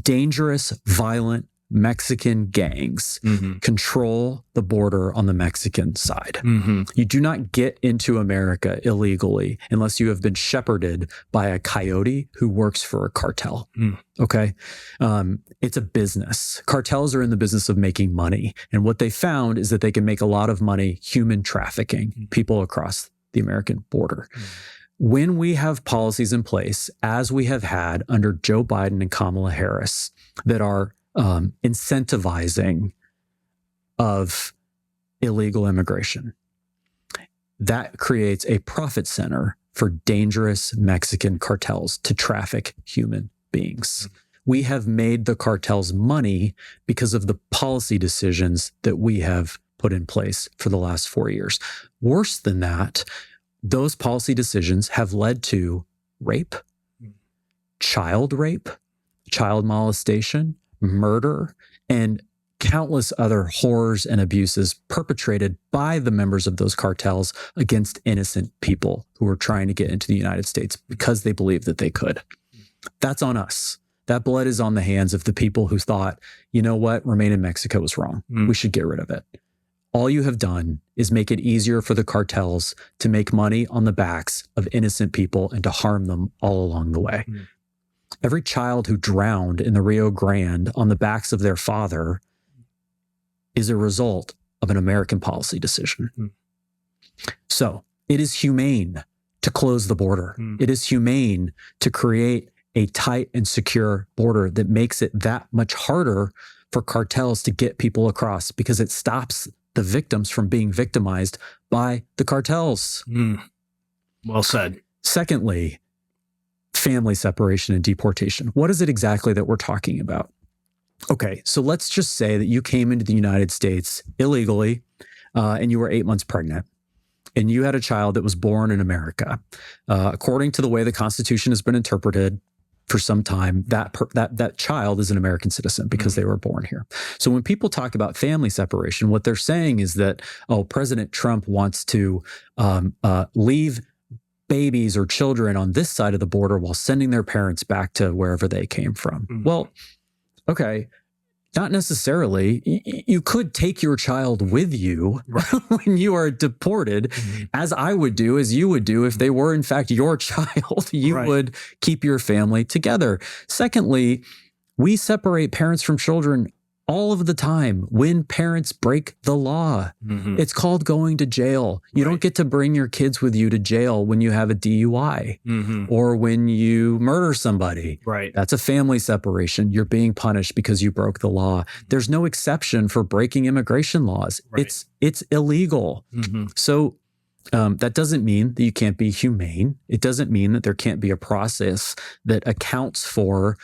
dangerous, violent Mexican gangs control the border on the Mexican side. You do not get into America illegally unless you have been shepherded by a coyote who works for a cartel. Okay. It's a business. Cartels are in the business of making money. And what they found is that they can make a lot of money human trafficking people across the American border. When we have policies in place, as we have had under Joe Biden and Kamala Harris, that are incentivizing of illegal immigration, that creates a profit center for dangerous Mexican cartels to traffic human beings. We have made the cartels money because of the policy decisions that we have put in place for the last 4 years. Worse than that, those policy decisions have led to rape, child rape, child molestation, murder, and countless other horrors and abuses perpetrated by the members of those cartels against innocent people who were trying to get into the United States because they believed that they could. That's on us. That blood is on the hands of the people who thought, you know what, remain in Mexico was wrong. We should get rid of it. All you have done is make it easier for the cartels to make money on the backs of innocent people and to harm them all along the way. Every child who drowned in the Rio Grande on the backs of their father is a result of an American policy decision. So it is humane to close the border. It is humane to create a tight and secure border that makes it that much harder for cartels to get people across because it stops the victims from being victimized by the cartels. Well said. Secondly, family separation and deportation. What is it exactly that we're talking about? Okay, so let's just say that you came into the United States illegally and you were 8 months pregnant and you had a child that was born in America. According to the way the Constitution has been interpreted for some time, that child is an American citizen because they were born here. So when people talk about family separation, what they're saying is that, oh, President Trump wants to leave babies or children on this side of the border while sending their parents back to wherever they came from. Well, okay, not necessarily. You could take your child with you when you are deported, as I would do, as you would do if they were in fact your child. You would keep your family together. Secondly, we separate parents from children all of the time when parents break the law. It's called going to jail. You don't get to bring your kids with you to jail when you have a DUI or when you murder somebody. That's a family separation. You're being punished because you broke the law. There's no exception for breaking immigration laws. It's illegal. So that doesn't mean that you can't be humane. It doesn't mean that there can't be a process that accounts for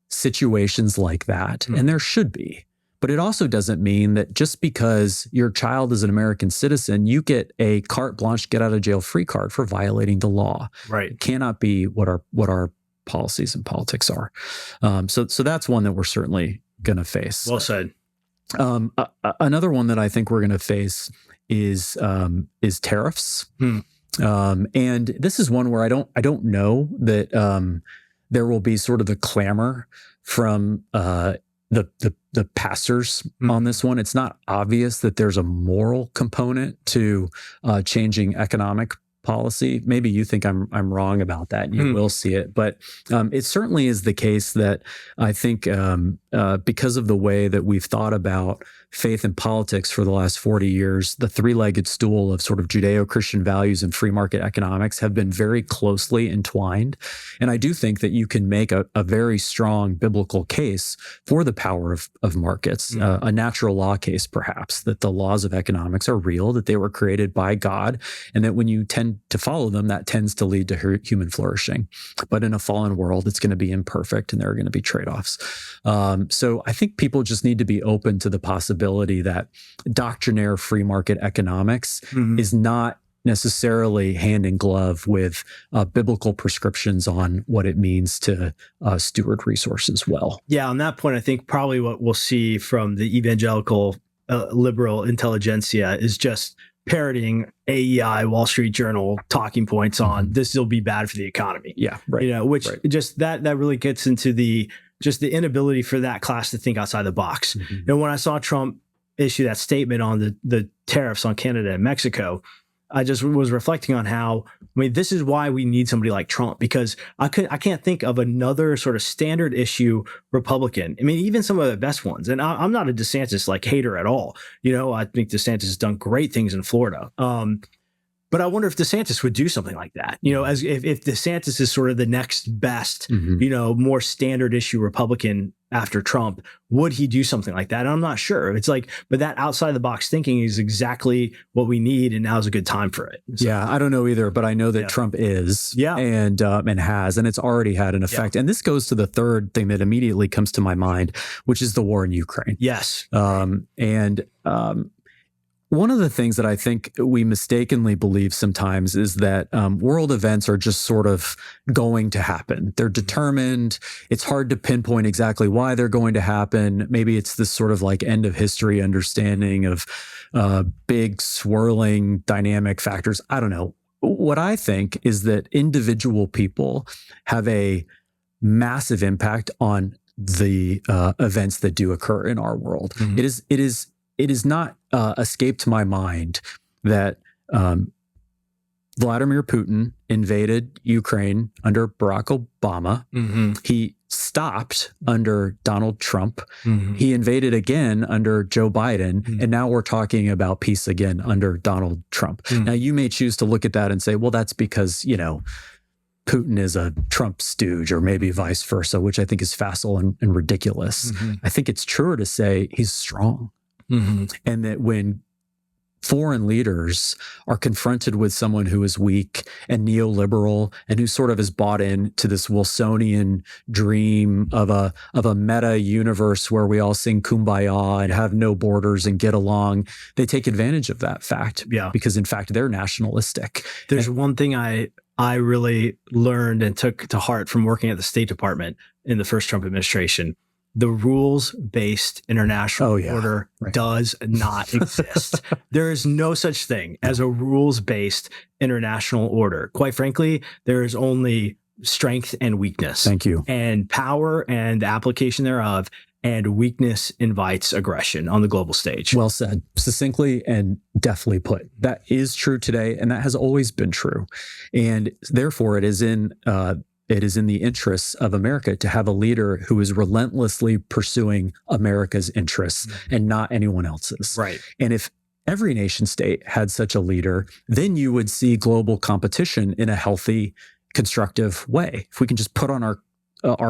situations like that. And there should be. But it also doesn't mean that just because your child is an American citizen, you get a carte blanche, get out of jail free card for violating the law. It cannot be what our policies and politics are. So that's one that we're certainly going to face. Well said. Another one that I think we're going to face is tariffs. And this is one where I don't know that there will be sort of the clamor from the pastors on this one. It's not obvious that there's a moral component to changing economic policy. Maybe you think I'm wrong about that, and you will see it. But it certainly is the case that I think because of the way that we've thought about faith and politics for the last 40 years, the three-legged stool of sort of Judeo-Christian values and free market economics have been very closely entwined. And I do think that you can make a very strong biblical case for the power of markets, a natural law case perhaps, that the laws of economics are real, that they were created by God, and that when you tend to follow them, that tends to lead to human flourishing. But in a fallen world, it's going to be imperfect and there are going to be trade-offs. So I think people just need to be open to the possibility that doctrinaire free market economics is not necessarily hand in glove with biblical prescriptions on what it means to steward resources well. Yeah, on that point, I think probably what we'll see from the evangelical liberal intelligentsia is just parroting AEI, Wall Street Journal talking points on this will be bad for the economy. Yeah, right. You know, which just that really gets into the inability for that class to think outside the box. And when I saw Trump issue that statement on the tariffs on Canada and Mexico, I just was reflecting on how, I mean, this is why we need somebody like Trump, because I can't think of another sort of standard issue Republican. I mean, even some of the best ones. And I'm not a DeSantis like hater at all. You know, I think DeSantis has done great things in Florida. But I wonder if DeSantis would do something like that. You know, as if DeSantis is sort of the next best, you know, more standard issue Republican after Trump, would he do something like that? And I'm not sure. It's like, but that outside the box thinking is exactly what we need, and now's a good time for it. So, yeah, I don't know either, but I know that Trump is, and has, and it's already had an effect. And this goes to the third thing that immediately comes to my mind, which is the war in Ukraine. Yes, one of the things that I think we mistakenly believe sometimes is that world events are just sort of going to happen. They're determined. It's hard to pinpoint exactly why they're going to happen. Maybe it's this sort of like end of history understanding of big swirling dynamic factors. I don't know. What I think is that individual people have a massive impact on the events that do occur in our world. Mm-hmm. It is not escaped my mind that Vladimir Putin invaded Ukraine under Barack Obama. Mm-hmm. He stopped under Donald Trump. Mm-hmm. He invaded again under Joe Biden. Mm-hmm. And now we're talking about peace again under Donald Trump. Mm-hmm. Now, you may choose to look at that and say, well, that's because, Putin is a Trump stooge, or maybe vice versa, which I think is facile and ridiculous. Mm-hmm. I think it's truer to say he's strong. Mm-hmm. And that when foreign leaders are confronted with someone who is weak and neoliberal and who sort of is bought into this Wilsonian dream of a meta universe where we all sing Kumbaya and have no borders and get along, they take advantage of that fact. Yeah. Because in fact, they're nationalistic. There's one thing I really learned and took to heart from working at the State Department in the first Trump administration. The rules-based international order does not exist. There is no such thing as a rules-based international order. Quite frankly, there is only strength and weakness. Thank you. And power and the application thereof, and weakness invites aggression on the global stage. Well said, succinctly and deftly put. That is true today, and that has always been true. And therefore, it is in the interests of America to have a leader who is relentlessly pursuing America's interests and not anyone else's. Right. And if every nation state had such a leader, then you would see global competition in a healthy, constructive way. If we can just put on our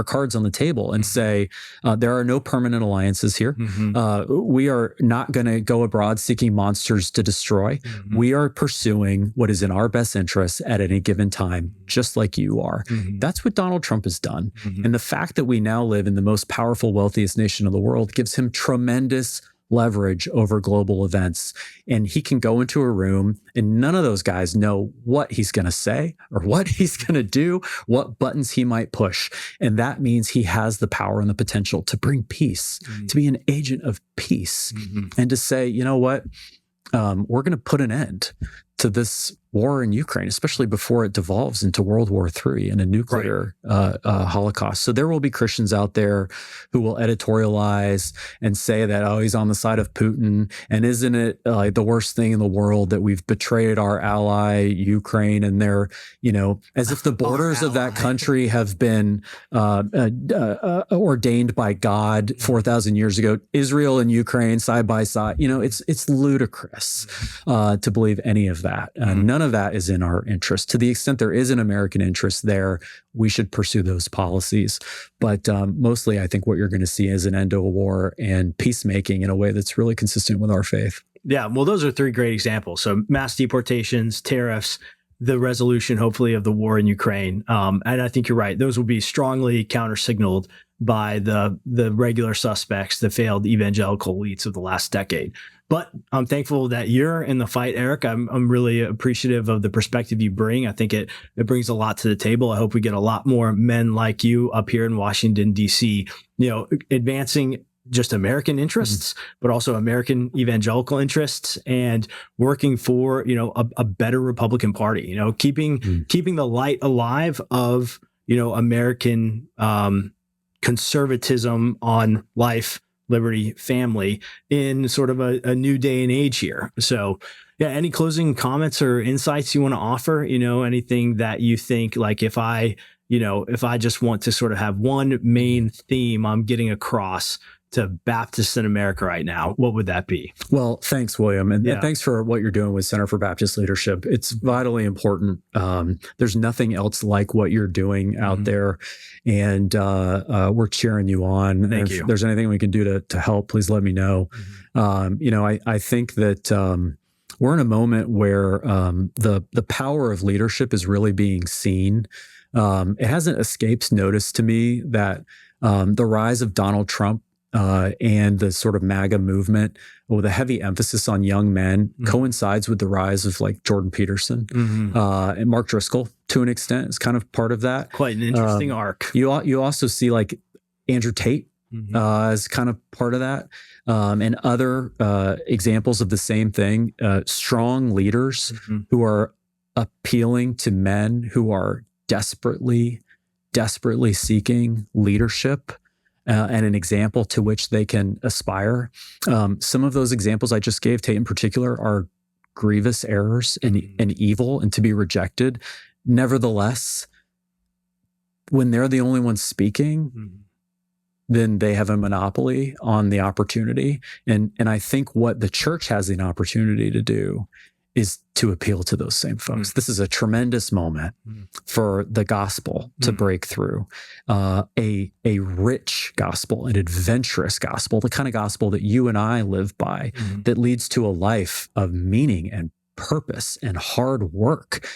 cards on the table and say, there are no permanent alliances here. Mm-hmm. We are not going to go abroad seeking monsters to destroy. Mm-hmm. We are pursuing what is in our best interests at any given time, just like you are. Mm-hmm. That's what Donald Trump has done. Mm-hmm. And the fact that we now live in the most powerful, wealthiest nation in the world gives him tremendous leverage over global events. And he can go into a room and none of those guys know what he's going to say or what he's going to do, what buttons he might push. And that means he has the power and the potential to bring peace, to be an agent of peace, and to say, you know what, we're going to put an end to this war in Ukraine, especially before it devolves into World War III and a nuclear Holocaust. So there will be Christians out there who will editorialize and say that, oh, he's on the side of Putin. And isn't it like the worst thing in the world that we've betrayed our ally, Ukraine, and they're, as if the borders of that country have been ordained by God 4,000 years ago. Israel and Ukraine side by side. It's ludicrous to believe any of that. None of that is in our interest. To the extent there is an American interest there, we should pursue those policies. But mostly, I think what you're going to see is an end to a war and peacemaking in a way that's really consistent with our faith. Yeah, well, those are three great examples. So mass deportations, tariffs, the resolution, hopefully, of the war in Ukraine. And I think you're right. Those will be strongly counter-signaled by the regular suspects, the failed evangelical elites of the last decade. But I'm thankful that you're in the fight, Eric. I'm really appreciative of the perspective you bring. I think it brings a lot to the table. I hope we get a lot more men like you up here in Washington, D.C., advancing just American interests, but also American evangelical interests, and working for, a better Republican Party, keeping the light alive of, American conservatism on life, liberty, family in sort of a new day and age here. So yeah, any closing comments or insights you want to offer, anything that you think, like if I just want to sort of have one main theme I'm getting across to Baptists in America right now, what would that be? Well, thanks, William. And thanks for what you're doing with Center for Baptist Leadership. It's vitally important. There's nothing else like what you're doing out there. And we're cheering you on. Thank if you. there's anything we can do to help, please let me know. I think that we're in a moment where the power of leadership is really being seen. It hasn't escaped notice to me that the rise of Donald Trump and the sort of MAGA movement with a heavy emphasis on young men coincides with the rise of like Jordan Peterson and Mark Driscoll to an extent is kind of part of that. Quite an interesting arc. You also see like Andrew Tate as kind of part of that. And other examples of the same thing, strong leaders who are appealing to men who are desperately seeking leadership and an example to which they can aspire. Some of those examples I just gave, Tate in particular, are grievous errors and evil and to be rejected. Nevertheless, when they're the only ones speaking, then they have a monopoly on the opportunity. And I think what the church has the opportunity to do is to appeal to those same folks. This is a tremendous moment for the gospel to break through, a rich gospel, an adventurous gospel, the kind of gospel that you and I live by, that leads to a life of meaning and purpose and hard work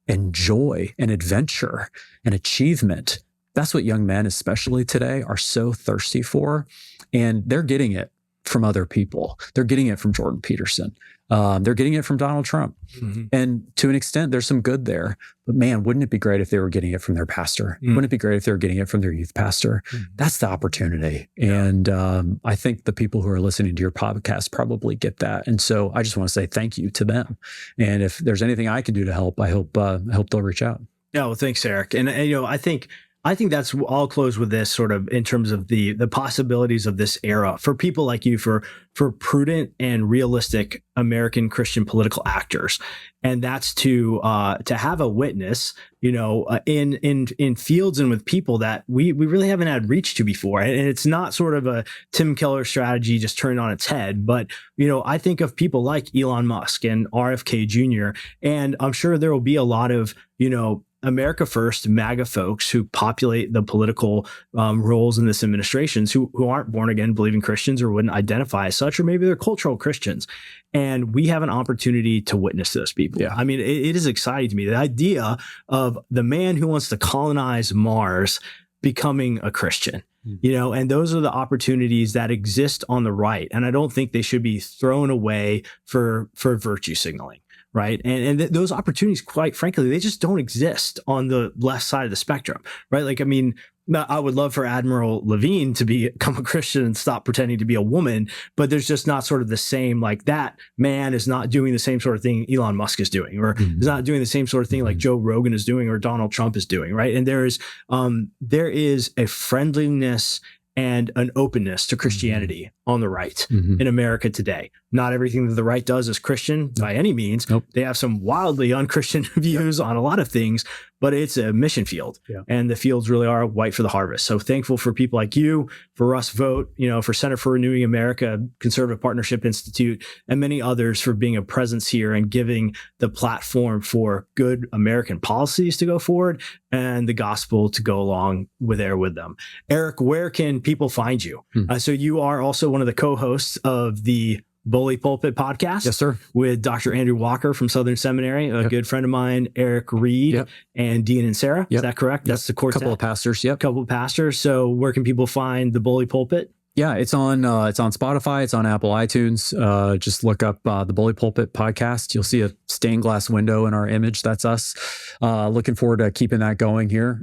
and joy and adventure and achievement. That's what young men, especially today, are so thirsty for. And they're getting it from other people. They're getting it from Jordan Peterson. They're getting it from Donald Trump. And to an extent, there's some good there. But man, wouldn't it be great if they were getting it from their pastor? Wouldn't it be great if they were getting it from their youth pastor? That's the opportunity. And I think the people who are listening to your podcast probably get that. And so I just want to say thank you to them. And if there's anything I can do to help, I hope they'll reach out. Yeah, well, thanks, Eric. And I think that's, I'll close with this sort of in terms of the possibilities of this era for people like you, for prudent and realistic American Christian political actors. And that's to have a witness, in fields and with people that we really haven't had reach to before. And it's not sort of a Tim Keller strategy just turned on its head. But, I think of people like Elon Musk and RFK Jr. And I'm sure there will be a lot of, America First MAGA folks who populate the political roles in this administration who aren't born again believing Christians or wouldn't identify as such, or maybe they're cultural Christians. And we have an opportunity to witness those people. Yeah. I mean, it is exciting to me. The idea of the man who wants to colonize Mars becoming a Christian. And those are the opportunities that exist on the right. And I don't think they should be thrown away for virtue signaling. Right. And those opportunities, quite frankly, they just don't exist on the left side of the spectrum. Right. Like, I mean, I would love for Admiral Levine to become a Christian and stop pretending to be a woman, but there's just not sort of the same, like that man is not doing the same sort of thing Elon Musk is doing, or is not doing the same sort of thing like Joe Rogan is doing or Donald Trump is doing. Right. And there is a friendliness and an openness to Christianity on the right in America today. Not everything that the right does is Christian by any means. Nope. They have some wildly unchristian views on a lot of things, but it's a mission field. Yeah. And the fields really are white for the harvest. So thankful for people like you, for Russ Vogt, for Center for Renewing America, Conservative Partnership Institute, and many others for being a presence here and giving the platform for good American policies to go forward and the gospel to go along with them. Eric, where can people find you? So you are also one of the co-hosts of the Bully Pulpit Podcast. Yes, sir. With Dr. Andrew Walker from Southern Seminary, a good friend of mine, Eric Reed, and Dean and Sarah. Is that correct? That's the quartet. Couple of pastors. Couple of pastors. So where can people find the Bully Pulpit? Yeah, it's on Spotify. It's on Apple iTunes. Just look up the Bully Pulpit Podcast. You'll see a stained glass window in our image. That's us. Looking forward to keeping that going here.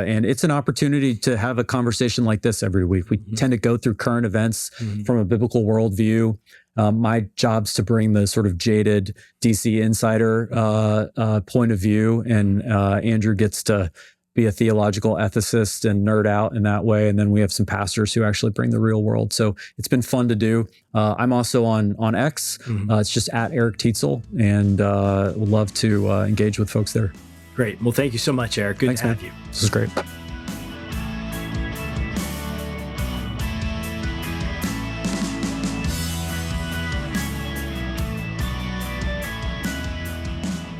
And it's an opportunity to have a conversation like this every week. We tend to go through current events from a biblical worldview. My job's to bring the sort of jaded DC insider point of view, and Andrew gets to be a theological ethicist and nerd out in that way. And then we have some pastors who actually bring the real world. So it's been fun to do. I'm also on X. It's just at Eric Teetsel, and would love to engage with folks there. Great. Well, thank you so much, Eric. Good to have you. This is great.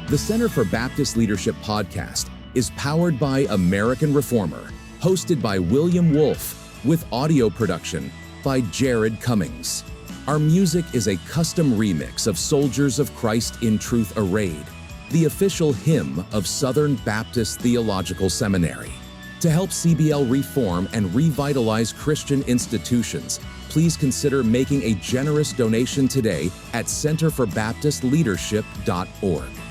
The Center for Baptist Leadership Podcast is powered by American Reformer, hosted by William Wolfe, with audio production by Jared Cummings. Our music is a custom remix of Soldiers of Christ in Truth Arrayed, the official hymn of Southern Baptist Theological Seminary. To help CBL reform and revitalize Christian institutions, please consider making a generous donation today at centerforbaptistleadership.org.